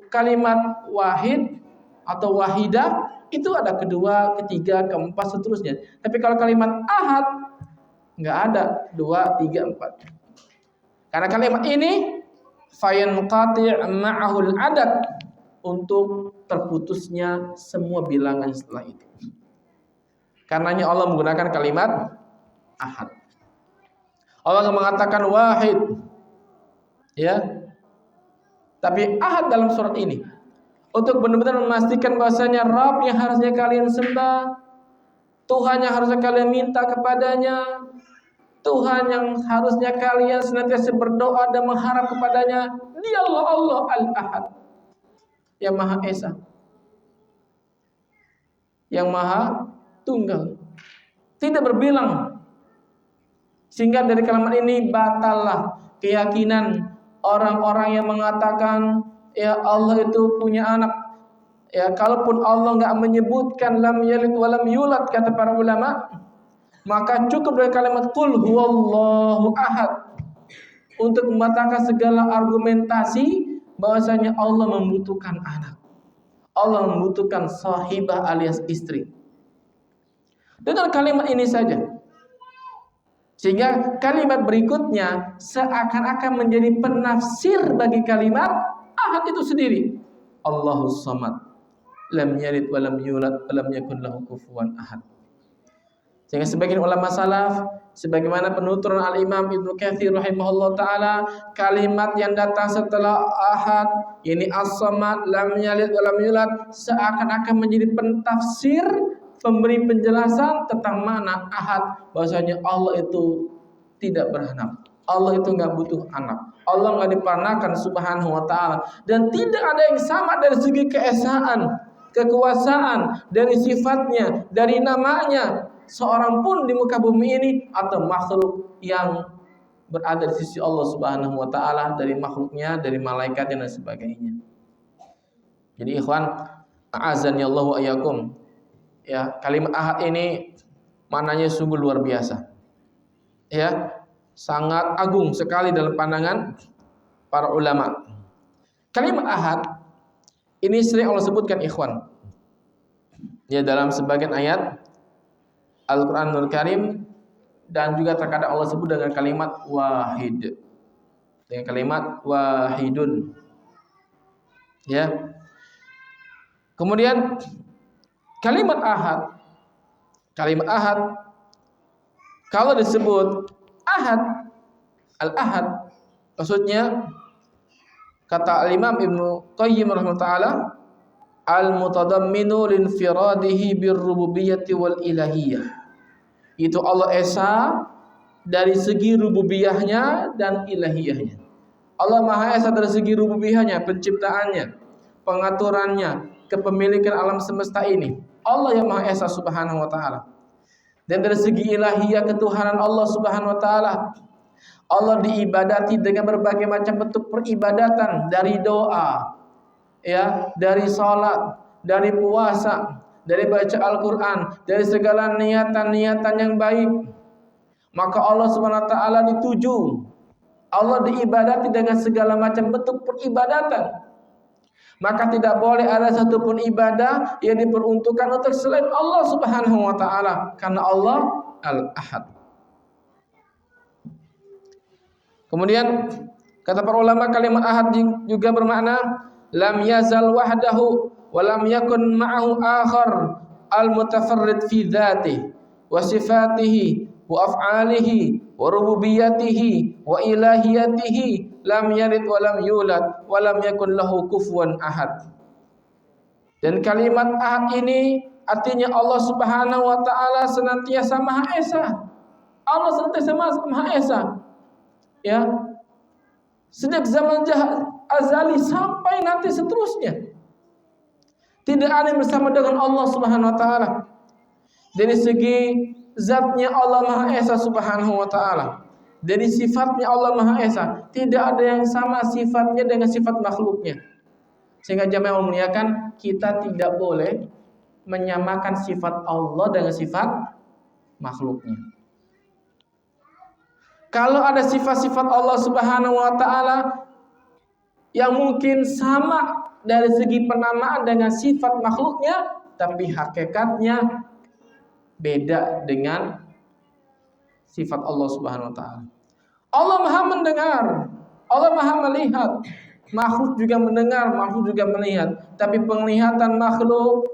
kalimat wahid atau wahidah, itu ada kedua, ketiga, keempat, seterusnya. Tapi kalau kalimat ahad enggak ada 2, 3, 4. Karena kalimat ini fayanqati' ma'ahul adad, untuk terputusnya semua bilangan setelah itu. Karenanya Allah menggunakan kalimat ahad. Allah mengatakan wahid, ya. Tapi ahad dalam surat ini untuk benar-benar memastikan bahwasanya Rabb yang harusnya kalian sembah, Tuhan yang harusnya kalian minta kepadanya, Tuhan yang harusnya kalian senantiasa berdoa dan mengharap kepadanya, Dialah Allah Al-Ahad, yang Maha Esa, yang Maha Tunggal, tidak berbilang. Sehingga dari kalimat ini batallah keyakinan orang-orang yang mengatakan ya Allah itu punya anak. Ya, kalaupun Allah enggak menyebutkan lam yalid wa lam yulad, kata para ulama, maka cukup dari kalimat qul huwallahu ahad untuk mematahkan segala argumentasi bahwasanya Allah membutuhkan anak. Allah membutuhkan sahibah alias istri. Dengan kalimat ini saja. Sehingga kalimat berikutnya seakan-akan menjadi penafsir bagi kalimat ahad itu sendiri. Allahus samad, lam yalid wa lam yulad wa lam yakun lahu kufuwan ahad. Sehingga sebagian ulama salaf, sebagaimana penuturan Al-Imam Ibnu Katsir rahimahullah taala, kalimat yang datang setelah ahad, ini as-samad, lam yalid wa lam yulad, seakan-akan menjadi pentafsir, pemberi penjelasan tentang mana ahad, bahwasanya Allah itu tidak beranak, Allah itu enggak butuh anak, Allah enggak diperanakan subhanahu wa ta'ala, dan tidak ada yang sama dari segi keesaan, kekuasaan, dari sifatnya, dari namanya, seorang pun di muka bumi ini atau makhluk yang berada di sisi Allah subhanahu wa ta'ala, dari makhluknya, dari malaikatnya dan sebagainya. Jadi ikhwan, a'azani Allah wa iyyakum, ya, kalimat ahad ini maknanya sungguh luar biasa. Ya, sangat agung sekali dalam pandangan para ulama. Kalimat ahad ini sering Allah sebutkan ikhwan. Ya, dalam sebagian ayat Al-Qur'anul Karim, dan juga terkadang Allah sebut dengan kalimat wahid. Dengan kalimat wahidun. Ya. Kemudian kalimat ahad kalau disebut ahad, al-ahad, maksudnya kata Al-Imam Ibnu Qayyim rahimahullah, al-mutadamminu linfiradihi birrububiyyati wal ilahiyah. Itu Allah Esa dari segi rububiyahnya dan ilahiyahnya. Allah Maha Esa dari segi rububiyahnya, penciptaannya, pengaturannya, kepemilikan alam semesta ini. Allah yang Maha Esa Subhanahu wa taala. Dan dari segi ilahiyah ketuhanan Allah Subhanahu wa taala, Allah diibadati dengan berbagai macam bentuk peribadatan, dari doa, ya, dari salat, dari puasa, dari baca Al-Qur'an, dari segala niatan-niatan yang baik. Maka Allah Subhanahu wa taala dituju, Allah diibadati dengan segala macam bentuk peribadatan. Maka tidak boleh ada satupun ibadah yang diperuntukkan untuk selain Allah Subhanahu wa taala, karena Allah Al-Ahad. Kemudian kata para ulama, kalimat ahad juga bermakna lam yazal wahdahu wa lam yakun ma'ahu akhar al-mutafarrid fi dzatihi wa sifatihi wa af'alihi wa rububiyyatihi wa ilahiyatihi, lam yalid wa lam yulad wa lam yakun lahu kufuwan ahad. Dan kalimat ahad ini artinya Allah Subhanahu wa taala senantiasa Maha Esa. Allah senantiasa Maha Esa. Ya. Sejak zaman azali sampai nanti seterusnya. Tidak ada yang bersama dengan Allah Subhanahu wa taala. Dari segi zatnya Allah Maha Esa Subhanahu wa taala. Dari sifatnya Allah Maha Esa, tidak ada yang sama sifatnya dengan sifat makhluknya. Sehingga jamaah yang memuliakan, kita tidak boleh menyamakan sifat Allah dengan sifat makhluknya. Kalau ada sifat-sifat Allah Subhanahu wa taala yang mungkin sama dari segi penamaan dengan sifat makhluknya, tapi hakikatnya beda dengan sifat Allah Subhanahu wa taala. Allah Maha mendengar, Allah Maha melihat. Makhluk juga mendengar, makhluk juga melihat. Tapi penglihatan makhluk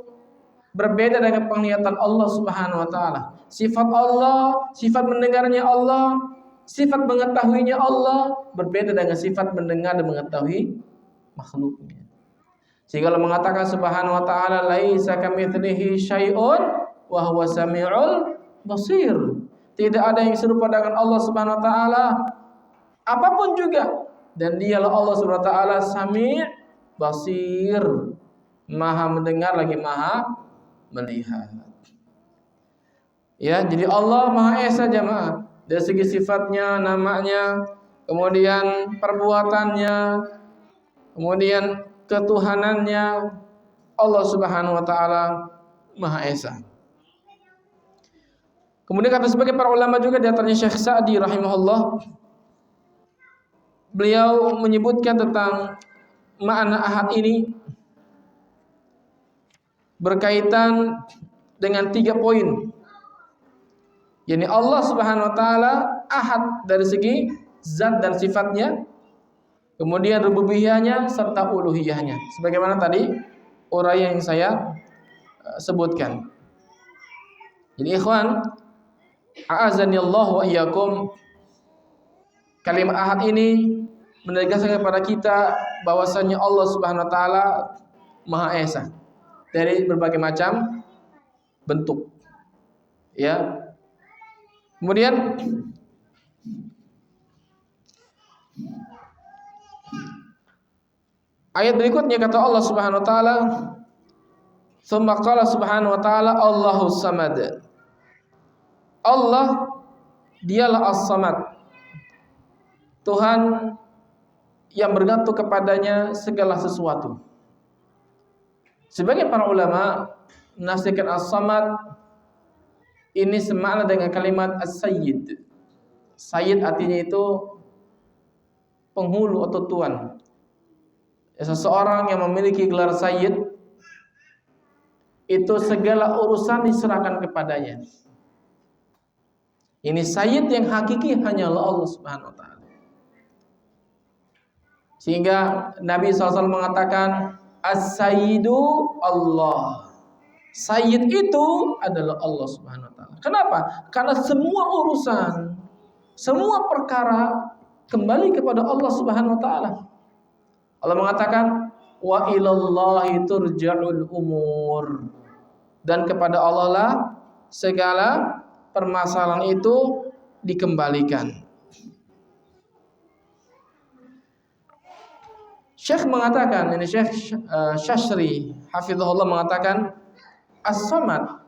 berbeda dengan penglihatan Allah Subhanahu wa taala. Sifat Allah, sifat mendengarnya Allah, sifat mengetahuinya Allah berbeda dengan sifat mendengar dan mengetahui makhluknya. Sehingga Allah mengatakan Subhanahu wa taala, laisa kamitslihi syai'un wa huwa samiul basir. Tidak ada yang serupa dengan Allah Subhanahu wa taala apapun juga, dan dialah Allah Subhanahu wa taala Sami' Basir, Maha mendengar lagi Maha melihat. Ya, jadi Allah Maha Esa jamaah. Dari segi sifatnya, namanya, kemudian perbuatannya, kemudian ketuhanannya, Allah Subhanahu wa taala Maha Esa. Kemudian kata sebagai para ulama juga, di antaranya Syekh Sa'di rahimahullah, beliau menyebutkan tentang makna ahad ini berkaitan dengan 3 poin. Yani Allah Subhanahu wa taala ahad dari segi zat dan sifatnya, kemudian rububiyahnya serta uluhiyahnya. Sebagaimana tadi uraian yang saya sebutkan. Jadi ikhwan, a'azanillahu wa iyyakum, kalimat ahad ini menegaskan kepada kita bahwasanya Allah Subhanahu wa taala Maha Esa dari berbagai macam bentuk. Ya. Kemudian ayat berikutnya kata Allah Subhanahu wa taala, "Tsumma qala Subhanahu wa taala Allahus Samad." Allah dialah As-Samad, Tuhan yang bergantung kepadanya segala sesuatu. Sebagian para ulama menafsirkan As-Samad ini semakna dengan kalimat As-Sayyid. Sayyid artinya itu penghulu atau tuan. Seseorang yang memiliki gelar Sayyid itu segala urusan diserahkan kepadanya. Ini Sayyid yang hakiki hanyalah Allah Subhanahu wa taala. Sehingga Nabi SAW mengatakan As-Sayyidu Allah. Sayyid itu adalah Allah Subhanahu wa taala. Kenapa? Karena semua urusan, semua perkara kembali kepada Allah Subhanahu wa taala. Allah mengatakan wa ilallahi turja'ul umur. Dan kepada Allah lah segala permasalahan itu dikembalikan. Syekh mengatakan, ini Syekh Syashri hafizahullah mengatakan, As-Samad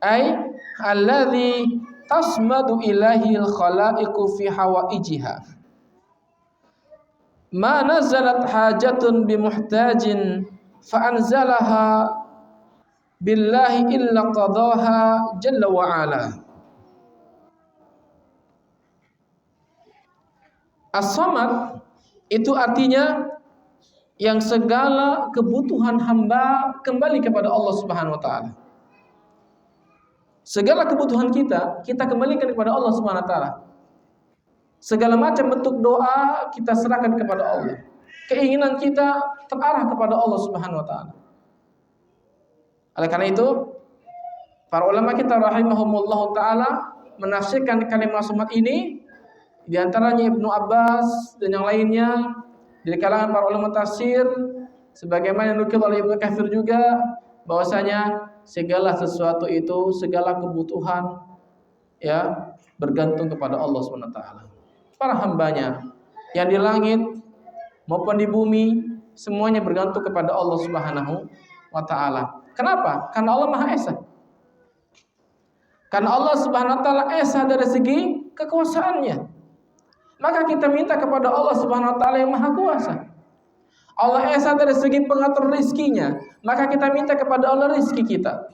ay alladzi tasmadu ilahil khalaiqu fi hawaijiha. Ma nazalat hajatun bimuhtajin fa anzalaha billahi illa qadaha jalla wa ala. As-Samad itu artinya yang segala kebutuhan hamba kembali kepada Allah Subhanahu wa taala. Segala kebutuhan kita kembalikan kepada Allah Subhanahu wa taala. Segala macam bentuk doa kita serahkan kepada Allah. Keinginan kita terarah kepada Allah Subhanahu wa taala. Oleh karena itu, para ulama kita rahimahumullah taala menafsirkan kalimat Samad ini, di antaranya Ibnu Abbas dan yang lainnya dari kalangan para ulama tafsir, sebagaimana yang dinukil oleh Ibnu Katsir juga, bahwasanya segala sesuatu itu, segala kebutuhan ya bergantung kepada Allah Subhanahu wa taala. Para hambanya yang di langit maupun di bumi semuanya bergantung kepada Allah Subhanahu wa taala. Kenapa? Karena Allah Maha Esa. Karena Allah Subhanahu wa taala esa dari segi kekuasaannya. Maka kita minta kepada Allah Subhanahu wa taala yang Maha Kuasa. Allah esa dari segi pengatur rizkinya, maka kita minta kepada Allah rizki kita.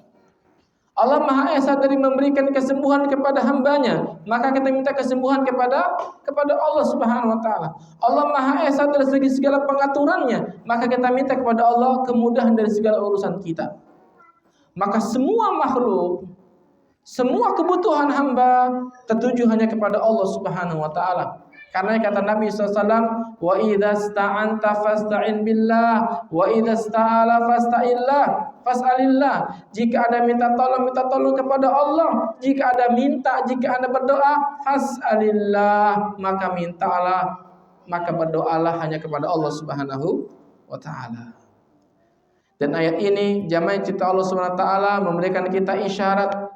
Allah Maha Esa dari memberikan kesembuhan kepada hambanya, maka kita minta kesembuhan kepada Allah Subhanahu wa taala. Allah Maha Esa dari segi segala pengaturannya, maka kita minta kepada Allah kemudahan dari segala urusan kita. Maka semua makhluk, semua kebutuhan hamba tertuju hanya kepada Allah Subhanahu wa taala. Karena kata Nabi SAW, wa idza sta'anta fasta'in billah, wa idza sta'ala fas'alillah. Jika ada minta tolong kepada Allah. Jika ada jika Anda berdoa, fas'alillah, maka mintalah, maka berdoalah hanya kepada Allah Subhanahu wa taala. Dan ayat ini jamaah cinta Allah Subhanahu wa taala memberikan kita isyarat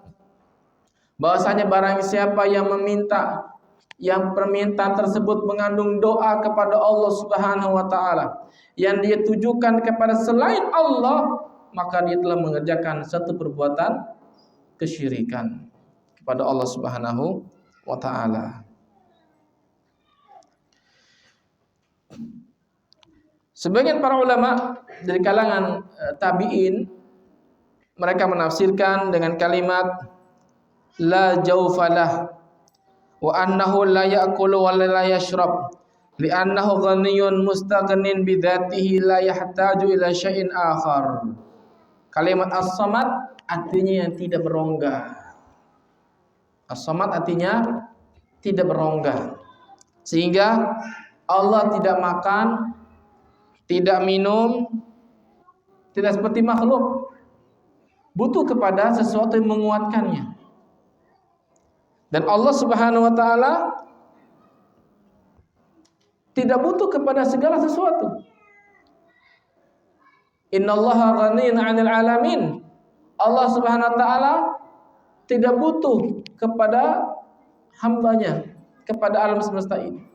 bahwasanya barang siapa yang meminta, yang permintaan tersebut mengandung doa kepada Allah Subhanahu wa taala yang dia tujukan kepada selain Allah, maka dia telah mengerjakan satu perbuatan kesyirikan kepada Allah Subhanahu wa taala. Sebagian para ulama dari kalangan tabi'in mereka menafsirkan dengan kalimat la jawfalah wa annahu la ya'kulu wa la yashrab li'annahu ghaniyun mustaghnin bidzatihi la yahtaju ila syai'in akhar. Kalimat as-samad artinya yang tidak berongga. As-samad artinya tidak berongga. Sehingga Allah tidak makan, tidak minum, tidak seperti makhluk, butuh kepada sesuatu yang menguatkannya. Dan Allah Subhanahu wa taala tidak butuh kepada segala sesuatu. Innallaha ghaniyun 'anil 'alamin. Allah Subhanahu wa taala tidak butuh kepada hambanya, kepada alam semesta ini.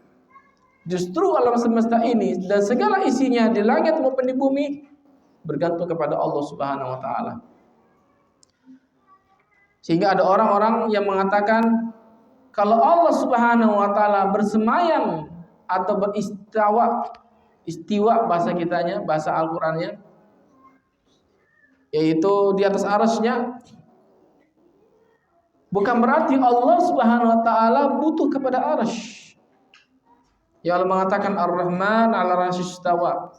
Justru alam semesta ini dan segala isinya di langit maupun di bumi bergantung kepada Allah Subhanahu wa taala. Sehingga ada orang-orang yang mengatakan kalau Allah Subhanahu wa taala bersemayam atau istiwa bahasa kitanya, bahasa Al-Qur'annya, yaitu di atas arasy-Nya, bukan berarti Allah Subhanahu wa taala butuh kepada arasy. Ya Allah mengatakan Ar-Rahman 'ala al-'arsy istawa.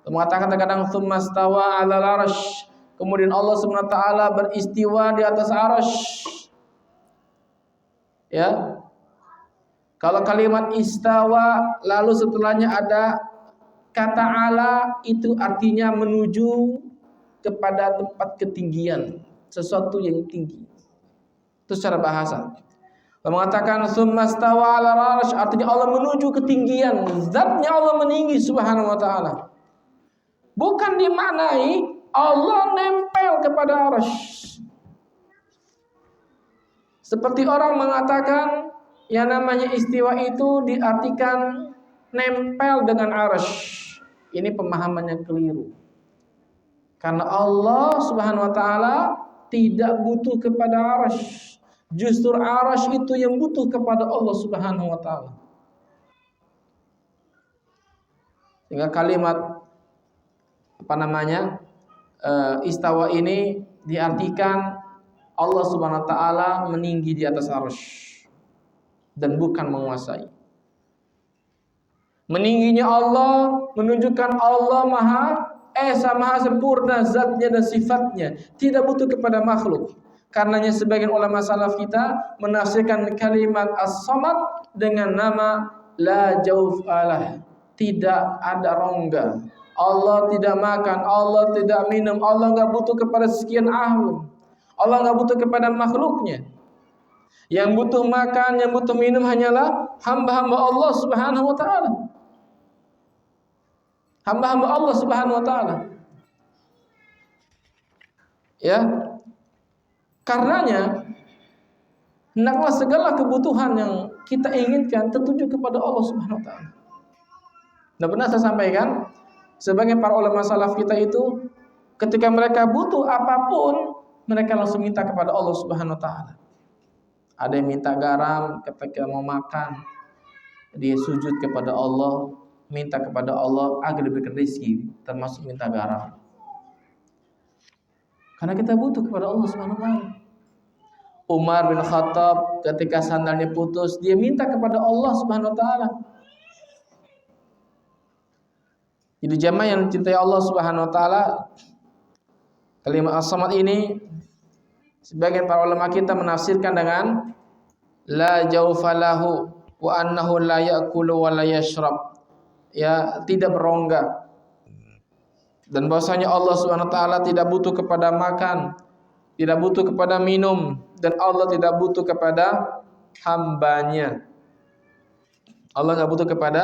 Mengatakan terkadang tsumma stawa 'ala al-'arsy. Kemudian Allah Subhanahu wa taala beristiwa di atas arasy. Ya. Kalau kalimat istawa lalu setelahnya ada kata 'ala, itu artinya menuju kepada tempat ketinggian, sesuatu yang tinggi. Itu secara bahasa. Mengatakan tsumma stawa 'ala al-'arsy artinya Allah menuju ketinggian, zatnya Allah meninggi Subhanahu wa taala. Bukan dimaknai Allah nempel kepada arasy. Seperti orang mengatakan yang namanya istiwa itu diartikan nempel dengan arasy. Ini pemahamannya keliru. Karena Allah Subhanahu wa taala tidak butuh kepada arasy. Justru arasy itu yang butuh kepada Allah Subhanahu wa taala. Sehingga kalimat istawa ini diartikan Allah Subhanahu wa taala meninggi di atas arasy dan bukan menguasai. Meningginya Allah menunjukkan Allah Maha Esa, Maha sempurna zatnya dan sifatnya, tidak butuh kepada makhluk. Karenanya sebagian ulama salaf kita menafsirkan kalimat as-samad dengan nama la jauf alah, tidak ada rongga. Allah tidak makan, Allah tidak minum, Allah enggak butuh kepada sekian ahli. Allah enggak butuh kepada makhluknya. Yang butuh makan, yang butuh minum hanyalah hamba-hamba Allah Subhanahu wa taala. Hamba-hamba Allah Subhanahu wa taala. Ya. Karenanya hendaklah segala kebutuhan yang kita inginkan tertuju kepada Allah Subhanahu wa taala. Nah, pernah saya sampaikan, sebagian para ulama salaf kita itu ketika mereka butuh apapun, mereka langsung minta kepada Allah Subhanahu wa taala. Ada yang minta garam ketika mau makan, dia sujud kepada Allah, minta kepada Allah agar diberikan rezeki, termasuk minta garam. Karena kita butuh kepada Allah Subhanahu wa taala. Umar bin Khattab ketika sandalnya putus, dia minta kepada Allah Subhanahu wa taala. Jadi jamaah yang mencintai Allah Subhanahu wa taala, kalimat as-samad ini sebagian para ulama kita menafsirkan dengan la jaufalahu wa annahu la ya'kulu wa la yashrab. Ya, tidak berongga. Dan bahwasanya Allah Subhanahu wa taala tidak butuh kepada makan, tidak butuh kepada minum, dan Allah tidak butuh kepada hambanya. Allah tidak butuh kepada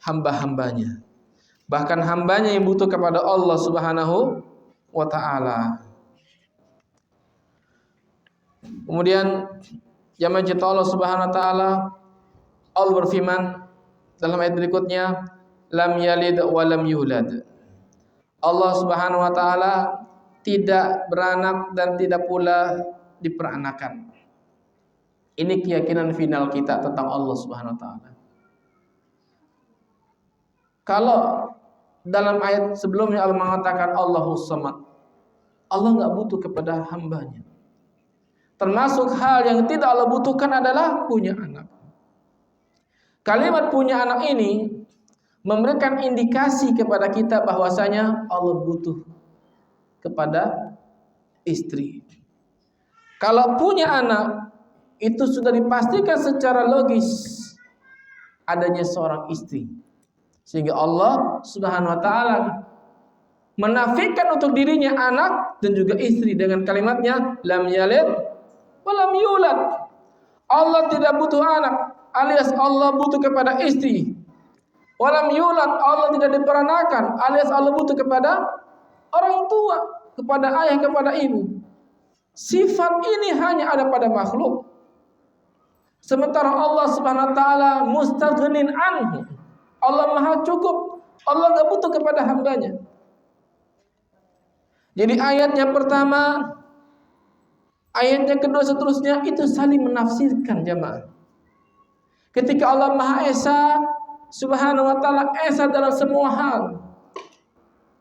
hamba-hambanya. Bahkan hambanya yang butuh kepada Allah Subhanahu wa ta'ala. Kemudian jamaah cinta Allah Subhanahu wa ta'ala, Allah berfirman dalam ayat berikutnya, lam yalid wa lam yulad. Allah Subhanahu wa ta'ala tidak beranak dan tidak pula diperanakan. Ini keyakinan final kita tentang Allah Subhanahu wa ta'ala. Kalau dalam ayat sebelumnya Allah mengatakan Allahus Samad, Allah enggak butuh kepada hambanya. Termasuk hal yang tidak Allah butuhkan adalah punya anak. Kalimat punya anak ini memberikan indikasi kepada kita bahwasanya Allah butuh kepada istri. Kalau punya anak, itu sudah dipastikan secara logis adanya seorang istri. Sehingga Allah Subhanahu wa taala menafikan untuk dirinya anak dan juga istri dengan kalimatnya lam yalid wa lam yulad. Allah tidak butuh anak, alias Allah butuh kepada istri. Wa lam yulad, Allah tidak diperanakan, alias Allah butuh kepada orang tua, kepada ayah, kepada ibu. Sifat ini hanya ada pada makhluk. Sementara Allah Subhanahu wa taala mustaghnin anhu. Allah Maha cukup. Allah enggak butuh kepada hambanya. Jadi ayatnya pertama, ayatnya kedua seterusnya itu saling menafsirkan jemaah. Ketika Allah Maha Esa Subhanahu wa taala esa dalam semua hal.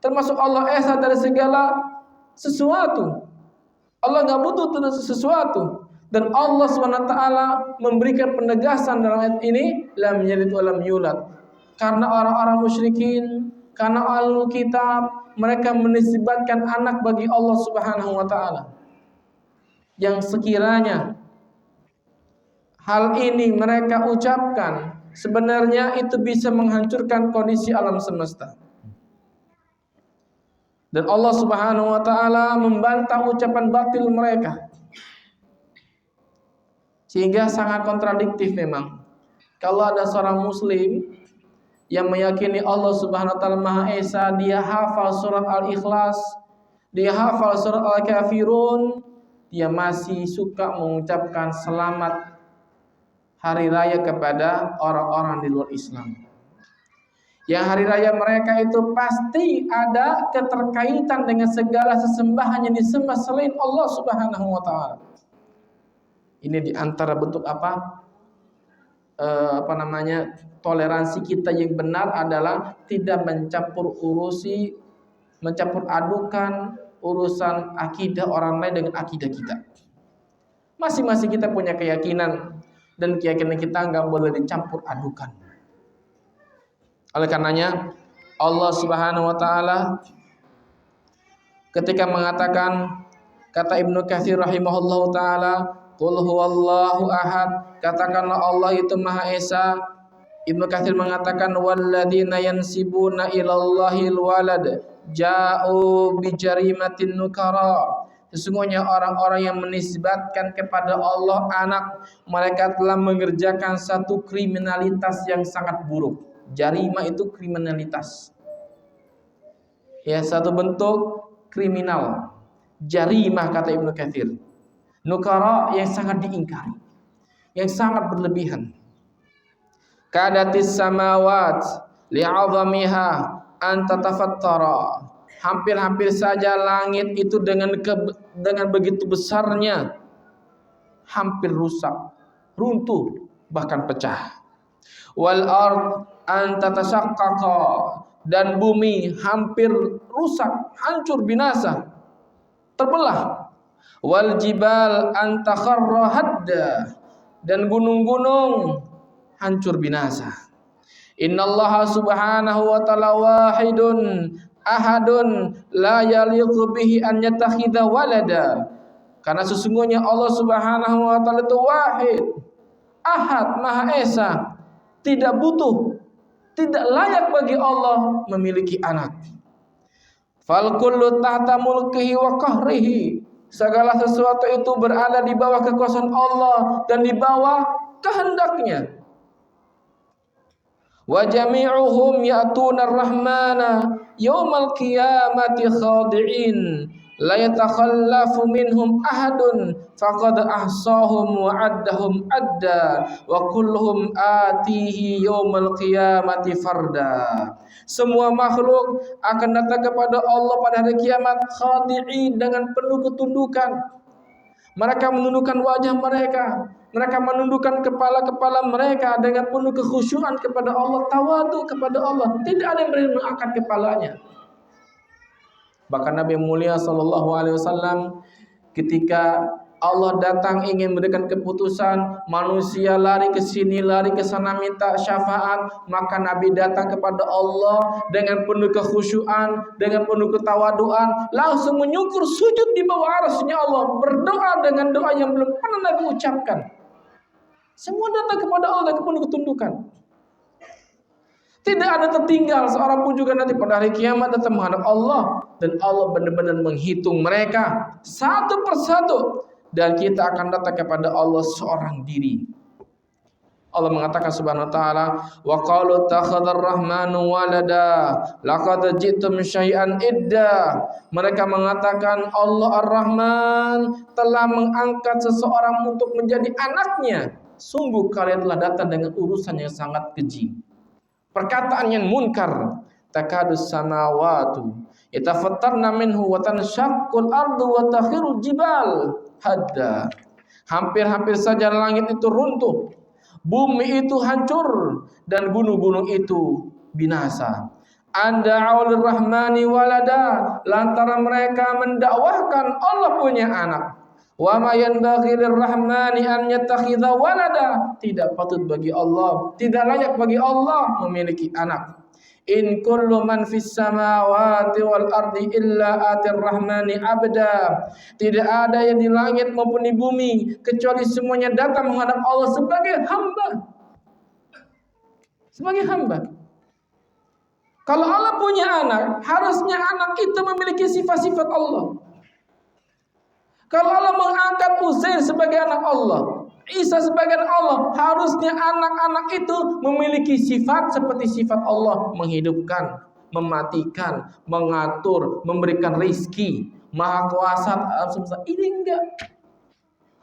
Termasuk Allah esa dari segala sesuatu. Allah enggak butuh terhadap sesuatu. Dan Allah Subhanahu wa taala memberikan penegasan dalam ayat ini lam yalid wa lam yulad. Karena orang-orang musyrikin, karena ahlul kitab, mereka menisbatkan anak bagi Allah Subhanahu wa taala. Yang sekiranya hal ini mereka ucapkan, sebenarnya itu bisa menghancurkan kondisi alam semesta. Dan Allah Subhanahu wa taala membantah ucapan batil mereka. Sehingga sangat kontradiktif memang. Kalau ada seorang muslim yang meyakini Allah Subhanahu wa taala Maha Esa, dia hafal surat Al-Ikhlas, dia hafal surat Al-Kafirun, dia masih suka mengucapkan selamat hari raya kepada orang-orang di luar Islam. Yang hari raya mereka itu pasti ada keterkaitan dengan segala sesembahan yang disembah selain Allah Subhanahu wa taala. Ini diantara bentuk toleransi kita yang benar adalah tidak mencampur adukan urusan akidah orang lain dengan akidah kita. Masing-masing kita punya keyakinan, dan keyakinan kita nggak boleh dicampur adukan. Oleh karenanya Allah Subhanahu wa taala ketika mengatakan, kata Ibnu Katsir rahimahullahu taala, qul huwallahu ahad, katakanlah Allah itu Maha Esa. Ibnu Katsir mengatakan, walladzina yansibuna ilallahil walad ja'u bijarimatin nukara. Sesungguhnya orang-orang yang menisbatkan kepada Allah anak, mereka telah mengerjakan satu kriminalitas yang sangat buruk. Jarimah itu kriminalitas, ya, satu bentuk kriminal. Jarimah kata Ibnu Katsir. Nukara yang sangat diingkari, yang sangat berlebihan. Kadatis samawat li'azamiha an tatafattara. Hampir-hampir saja langit itu dengan begitu besarnya hampir rusak, runtuh, bahkan pecah. Wal ard an tatashaqqaqa, dan bumi hampir rusak, hancur, binasa, terbelah. Wal jibal an takharra hadda, dan gunung-gunung hancur binasa. Innallaha subhanahu wa ta'ala wahidun ahadun la yaliqu bihi an yattakhidha walada. Karena sesungguhnya Allah Subhanahu wa ta'ala itu wahid, ahad, Maha Esa, tidak butuh, tidak layak bagi Allah memiliki anak. Fal kullu tahta mulkihi wa qahrihi, segala sesuatu itu berada di bawah kekuasaan Allah dan di bawah kehendaknya. Wa jami'uhum ya'tuna ar-rahmana yaumal qiyamati khadi'in la yatakhallafu minhum ahadun faqad ahsahum wa addahum adda wa kulluhum atihi yaumal qiyamati farda. Semua makhluk akan datang kepada Allah pada hari kiamat khadi'in, dengan penuh ketundukan. Mereka menundukkan wajah mereka, mereka menundukkan kepala-kepala mereka dengan penuh kekhusyuan kepada Allah, tawadu kepada Allah. Tidak ada yang berani mengangkat kepalanya. Bahkan Nabi mulia sallallahu alaihi wasallam ketika Allah datang ingin memberikan keputusan, manusia lari ke sini, lari ke sana minta syafaat, maka Nabi datang kepada Allah dengan penuh kekhusyuan, dengan penuh ketawaduan, langsung menyungkur sujud di bawah arasy-Nya Allah, berdoa dengan doa yang belum pernah Nabi ucapkan. Semua datang kepada Allah dengan penuh ketundukan. Tidak ada tertinggal seorang pun juga nanti pada hari kiamat datang menghadap Allah, dan Allah benar-benar menghitung mereka satu persatu, dan kita akan datang kepada Allah seorang diri. Allah mengatakan subhanahu wa ta'ala, wa qalu takhadar rahmanu walada laqad ji'tum syai'an idda. Mereka mengatakan Allah Ar-Rahman telah mengangkat seseorang untuk menjadi anaknya. Sungguh kalian telah datang dengan urusan yang sangat keji, perkataan yang munkar. Takadus samawatu yatafattarna minhu wa tanshaqqul ardu wa takhiru jibal hadda. Hampir-hampir saja langit itu runtuh, bumi itu hancur, dan gunung-gunung itu binasa. Anda'u lirrahmani walada, lantaran mereka mendakwahkan Allah punya anak. Wa ma yanbaghi lirrahmani an yattakhidha walada, tidak patut bagi Allah, tidak layak bagi Allah memiliki anak. In kullu man fis samawati wal ardi illa atir rahmani abda. Tidak ada yang di langit maupun di bumi kecuali semuanya datang menghadap Allah sebagai hamba. Sebagai hamba. Kalau Allah punya anak, harusnya anak itu memiliki sifat-sifat Allah. Kalau Allah mengangkat Uzair sebagai anak Allah, Isa sebagai anak Allah, harusnya anak-anak itu memiliki sifat seperti sifat Allah, menghidupkan, mematikan, mengatur, memberikan rizki, maha kuasa. Ini enggak.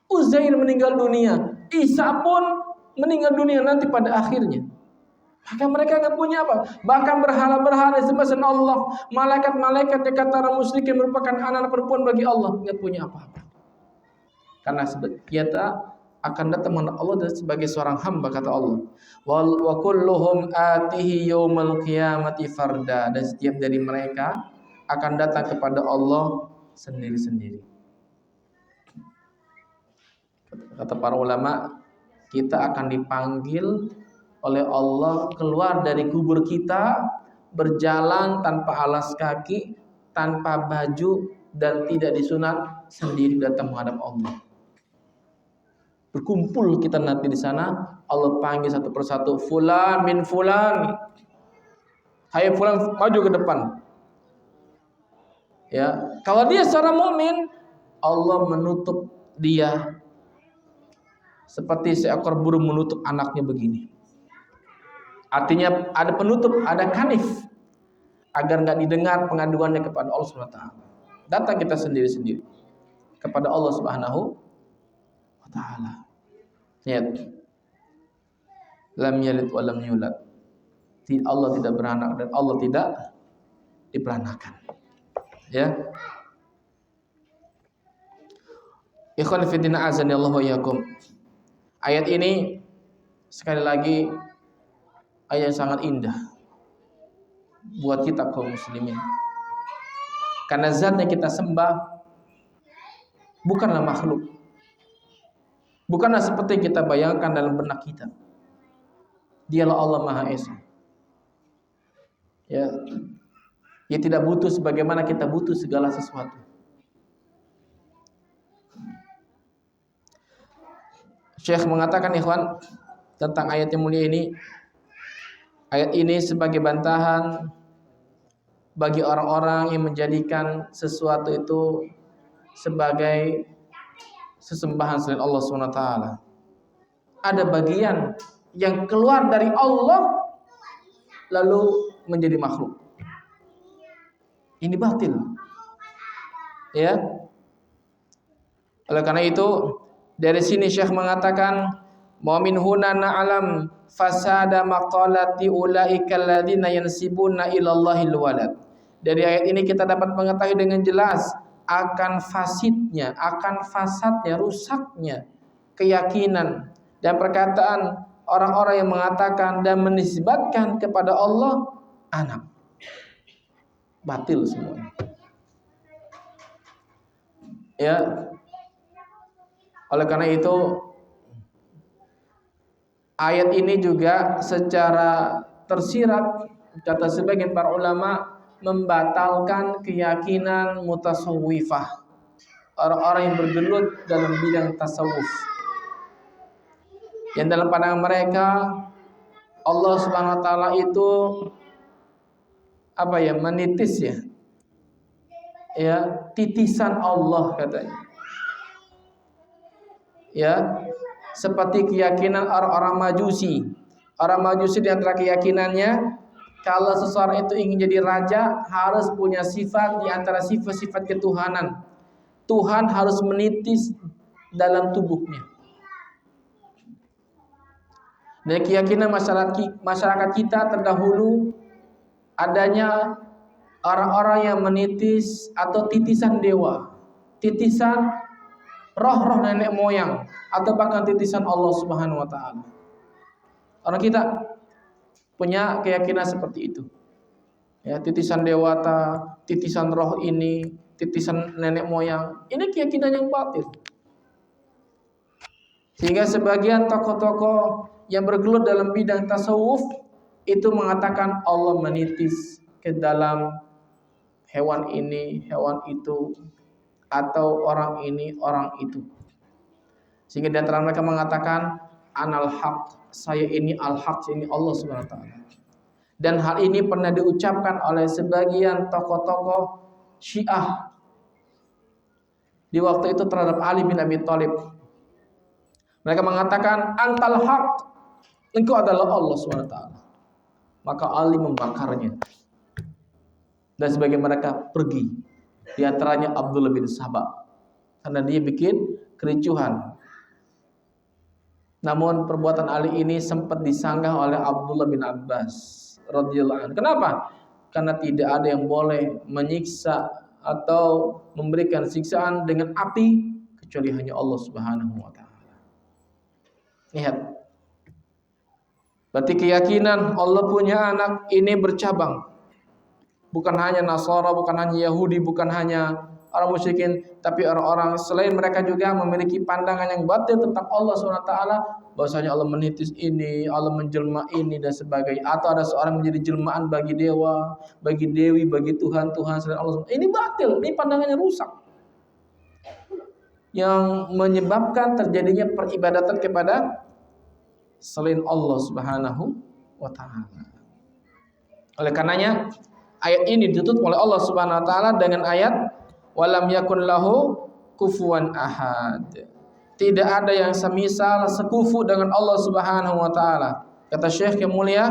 Uzair meninggal dunia, Isa pun meninggal dunia nanti pada akhirnya. Maka mereka nggak punya apa? Bahkan berhala-berhala disembah selain Allah, malaikat-malaikat yang kata orang musyrikin merupakan anak perempuan bagi Allah, nggak punya apa-apa. Karena kita akan datang menghadap Allah sebagai seorang hamba, kata Allah. Wa kulluhum atihi yaumal qiyamati farda, dan setiap dari mereka akan datang kepada Allah sendiri-sendiri. Kata para ulama, kita akan dipanggil oleh Allah keluar dari kubur kita, berjalan tanpa alas kaki, tanpa baju, dan tidak disunat, sendiri datang menghadap Allah. Berkumpul kita nanti di sana, Allah panggil satu persatu, fulan bin fulan, hai fulan, maju ke depan. Ya, kalau dia seorang mukmin, Allah menutup dia seperti seekor burung menutup anaknya begini. Artinya ada penutup, ada kanif, agar nggak didengar pengaduannya kepada Allah Subhanahu wa taala. Datang kita sendiri-sendiri kepada Allah Subhanahu wa taala. Lihat. Lam yalid wa lam yulad. Allah tidak beranak dan Allah tidak diperanakan. Ya. Ikhwan fillah azanillahu wa iyyakum. Ayat ini sekali lagi ayat yang sangat indah buat kita kaum muslimin. Karena zat yang kita sembah bukanlah makhluk. Bukanlah seperti yang kita bayangkan dalam benak kita. Dialah Allah Maha Esa. Ya. Dia tidak butuh sebagaimana kita butuh segala sesuatu. Syekh mengatakan, ikhwan, tentang ayat yang mulia ini, ayat ini sebagai bantahan bagi orang-orang yang menjadikan sesuatu itu sebagai sesembahan selain Allah SWT. Ada bagian yang keluar dari Allah lalu menjadi makhluk. Ini batil. Ya. Oleh karena itu, dari sini Syekh mengatakan, "Wa min huna na'lam fasada maqalati ulaika alladziina yansibuna ila Allahil walad." Dari ayat ini kita dapat mengetahui dengan jelas akan fasadnya, rusaknya keyakinan dan perkataan orang-orang yang mengatakan dan menisbatkan kepada Allah anak. Batil semuanya. Ya. Oleh karena itu ayat ini juga secara tersirat kata sebagian para ulama membatalkan keyakinan mutasawwifah, orang-orang yang bergelut dalam bidang tasawuf. Yang dalam pandangan mereka Allah Subhanahu wa taala itu menitis ya, titisan Allah katanya. Ya, seperti keyakinan orang-orang Majusi. Orang Majusi di antara keyakinannya, kalau seseorang itu ingin jadi raja harus punya sifat di antara sifat-sifat ketuhanan. Tuhan harus menitis dalam tubuhnya. Dan keyakinan masyarakat kita terdahulu adanya orang-orang yang menitis atau titisan dewa, titisan roh-roh nenek moyang, atau bahkan titisan Allah Subhanahu wa taala. Orang kita punya keyakinan seperti itu. Ya, titisan dewata, titisan roh ini, titisan nenek moyang. Ini keyakinan yang batil. Sehingga sebagian tokoh-tokoh yang bergelut dalam bidang tasawuf itu mengatakan Allah menitis ke dalam hewan ini, hewan itu, atau orang ini, orang itu. Sehingga di antara mereka mengatakan anal haq, saya ini al-haq, ini Allah Subhanahu wa taala. Dan hal ini pernah diucapkan oleh sebagian tokoh-tokoh Syiah di waktu itu terhadap Ali bin Abi Thalib. Mereka mengatakan antal haq, engkau adalah Allah Subhanahu wa taala. Maka Ali membakarnya. Dan sebagian mereka pergi. Di antaranya Abdullah bin Sabah, karena dia bikin kericuhan. Namun perbuatan Ali ini sempat disanggah oleh Abdullah bin Abbas radhiyallahu anhu. Kenapa? Karena tidak ada yang boleh menyiksa atau memberikan siksaan dengan api kecuali hanya Allah Subhanahu wa taala. Lihat. Berarti keyakinan Allah punya anak ini bercabang. Bukan hanya Nasara, bukan hanya Yahudi, bukan hanya orang musyrikin, tapi orang-orang selain mereka juga memiliki pandangan yang batil tentang Allah SWT. Bahwasanya Allah menitis ini, Allah menjelma ini dan sebagainya. Atau ada seorang menjadi jelmaan bagi dewa, bagi dewi, bagi Tuhan selain Allah SWT. Ini batil, ini pandangannya rusak, yang menyebabkan terjadinya peribadatan kepada selain Allah Subhanahu wa taala. Oleh karenanya ayat ini ditutup oleh Allah Subhanahu wa taala dengan ayat walam yakun lahu kufuwan ahad. Tidak ada yang semisal sekufu dengan Allah Subhanahu wa taala. Kata Syekh yang mulia,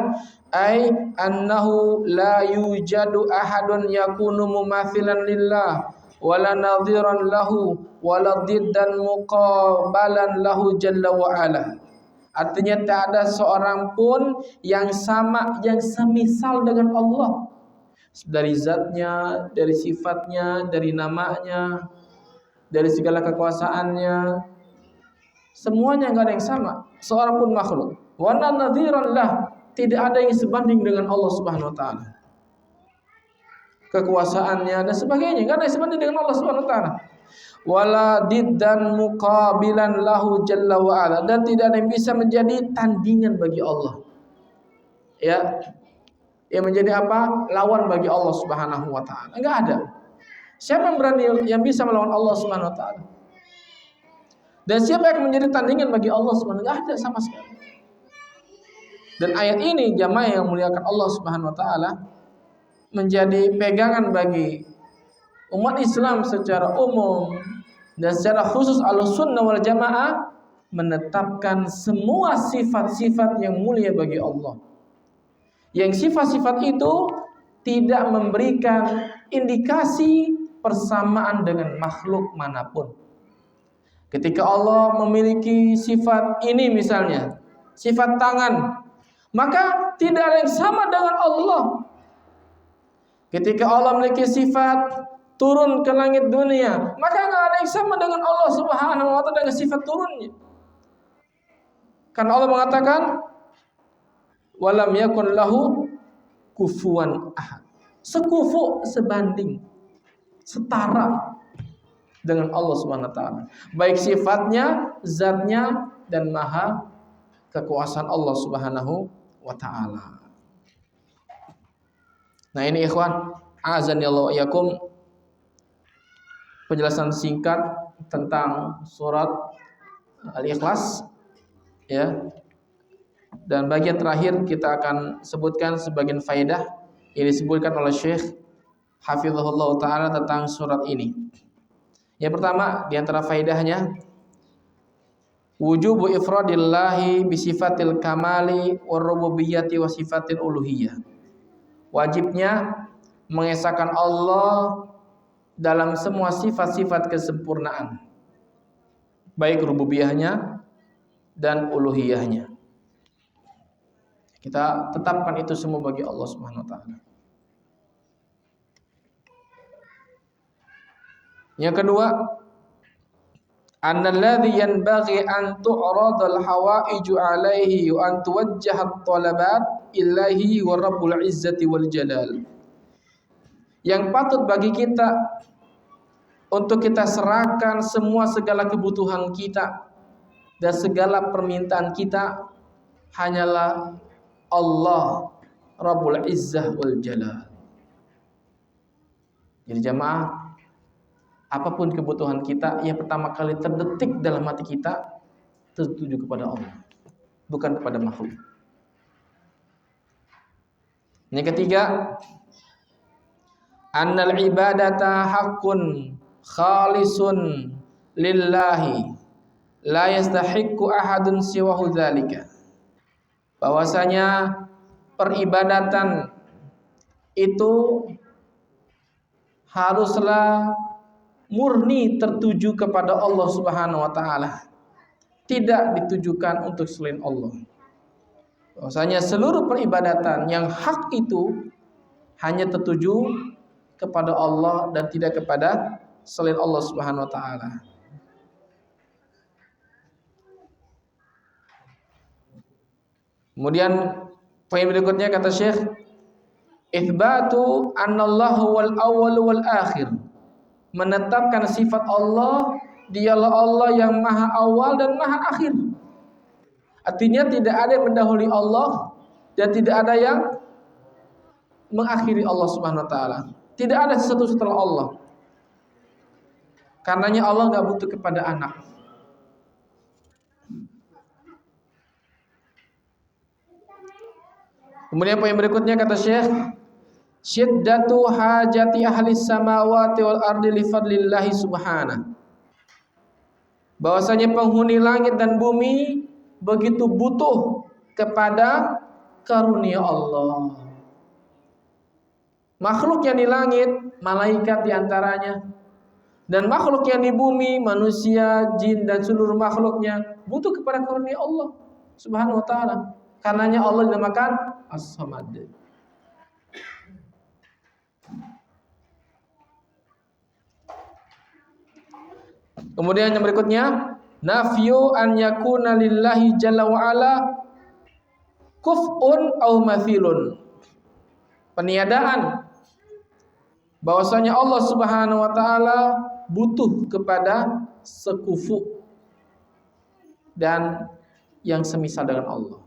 ai annahu la yujadu ahadun yakunu mumathilan lillah wala nadhiran lahu wala diddan muqabalan lahu jalla wa ala. Artinya tak ada seorang pun yang sama, yang semisal dengan Allah. Dari zatnya, dari sifatnya, dari namanya, dari segala kekuasaannya. Semuanya enggak ada yang sama, seorang pun makhluk. Wa nadhiran lah, tidak ada yang sebanding dengan Allah Subhanahu wa taala. Kekuasaannya dan sebagainya, enggak ada yang sebanding dengan Allah Subhanahu wa taala. Wala diddan muqabilan lahu jalla wa ala, dan tidak ada yang bisa menjadi tandingan bagi Allah. Ya. Yang menjadi apa? Lawan bagi Allah Subhanahu wa taala. Enggak ada. Siapa yang berani yang bisa melawan Allah Subhanahu wa taala? Dan siapa yang menjadi tandingan bagi Allah Subhanahu wa taala? Enggak ada sama sekali. Dan ayat ini jamaah yang muliakan Allah Subhanahu wa taala menjadi pegangan bagi umat Islam secara umum dan secara khusus Ahlussunnah wal Jamaah menetapkan semua sifat-sifat yang mulia bagi Allah. Yang sifat-sifat itu tidak memberikan indikasi persamaan dengan makhluk manapun. Ketika Allah memiliki sifat ini misalnya, sifat tangan, maka tidak ada yang sama dengan Allah. Ketika Allah memiliki sifat turun ke langit dunia, maka nggak ada yang sama dengan Allah Subhanahu wa taala dengan sifat turunnya. Karena Allah mengatakan walam yakun lahu kufuwan ahad. Sekufu, sebanding, setara dengan Allah Subhanahu wa taala. Baik sifatnya, zatnya dan maha kekuasaan Allah Subhanahu wa taala. Nah, ini ikhwan, azani Allah wa iyyakum, penjelasan singkat tentang surat Al-Ikhlas, ya. Dan bagian terakhir kita akan sebutkan sebagian faedah yang disebutkan oleh Syekh Hafizahullah Ta'ala tentang surat ini. Yang pertama di antara faedahnya, wujubu ifradillahi bisifatil kamali warububiyyati wa sifatil uluhiyah. Wajibnya mengesahkan Allah dalam semua sifat-sifat kesempurnaan, baik rububiyahnya dan uluhiyahnya. Kita tetapkan itu semua bagi Allah Subhanahu wa taala. Yang kedua, annalladzi yanbaghi an tu'radal hawaiju alaihi wa an tuwajjahat talabat ilahi wa rabbul izzati wal jalal. Yang patut bagi kita untuk kita serahkan semua segala kebutuhan kita dan segala permintaan kita hanyalah Allah Rabbul Izzah wal Jalal. Jadi jamaah, apapun kebutuhan kita, yang pertama kali terdetik dalam hati kita tertuju kepada Allah, bukan kepada makhluk. Yang ketiga, annal ibadata haqqun khalisun lillahi la yastahiqqu ahadun siwahu dzalika. Bahwasanya peribadatan itu haruslah murni tertuju kepada Allah Subhanahu wa taala. tidak ditujukan untuk selain Allah. Bahwasanya seluruh peribadatan yang hak itu hanya tertuju kepada Allah dan tidak kepada selain Allah Subhanahu wa taala. Kemudian poin berikutnya kata Syekh, itsbatu annallahu wal awwal wal akhir. Menetapkan sifat Allah, dialah Allah yang maha awal dan maha akhir. Artinya tidak ada yang mendahului Allah dan tidak ada yang mengakhiri Allah Subhanahu wa taala. Tidak ada sesuatu setelah Allah. Karenanya Allah enggak butuh kepada anak. Kemudian poin berikutnya kata Syekh, syiddatu hajati ahli samawati wal ardi li fadlillahi subhanahu. Bahwasanya penghuni langit dan bumi begitu butuh kepada karunia Allah. Makhluk yang di langit, malaikat diantaranya, dan makhluk yang di bumi, manusia, jin dan seluruh makhluknya butuh kepada karunia Allah Subhanahu wa taala. Karenanya Allah dinamakan As-Samad. Kemudian yang berikutnya, nafyu an yakuna lillahi jalla wa ala kuf'un aw mathilun. Peniadaan bahwasanya Allah Subhanahu wa taala butuh kepada sekufu dan yang semisal dengan Allah.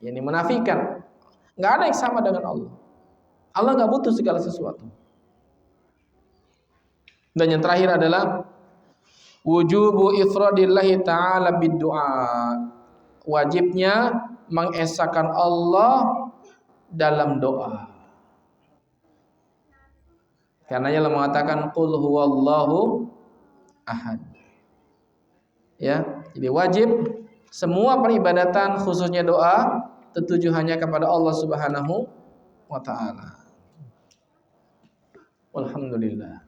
Yang menafikan enggak ada yang sama dengan Allah. Allah enggak butuh segala sesuatu. Dan yang terakhir adalah wujubu ifradillahi ta'ala bid-du'a. Wajibnya mengesahkan Allah dalam doa. Karenanya Allah mengatakan qul huwallahu ahad. Ya, jadi wajib semua peribadatan khususnya doa tertuju hanya kepada Allah Subhanahu wa taala. Walhamdulillah.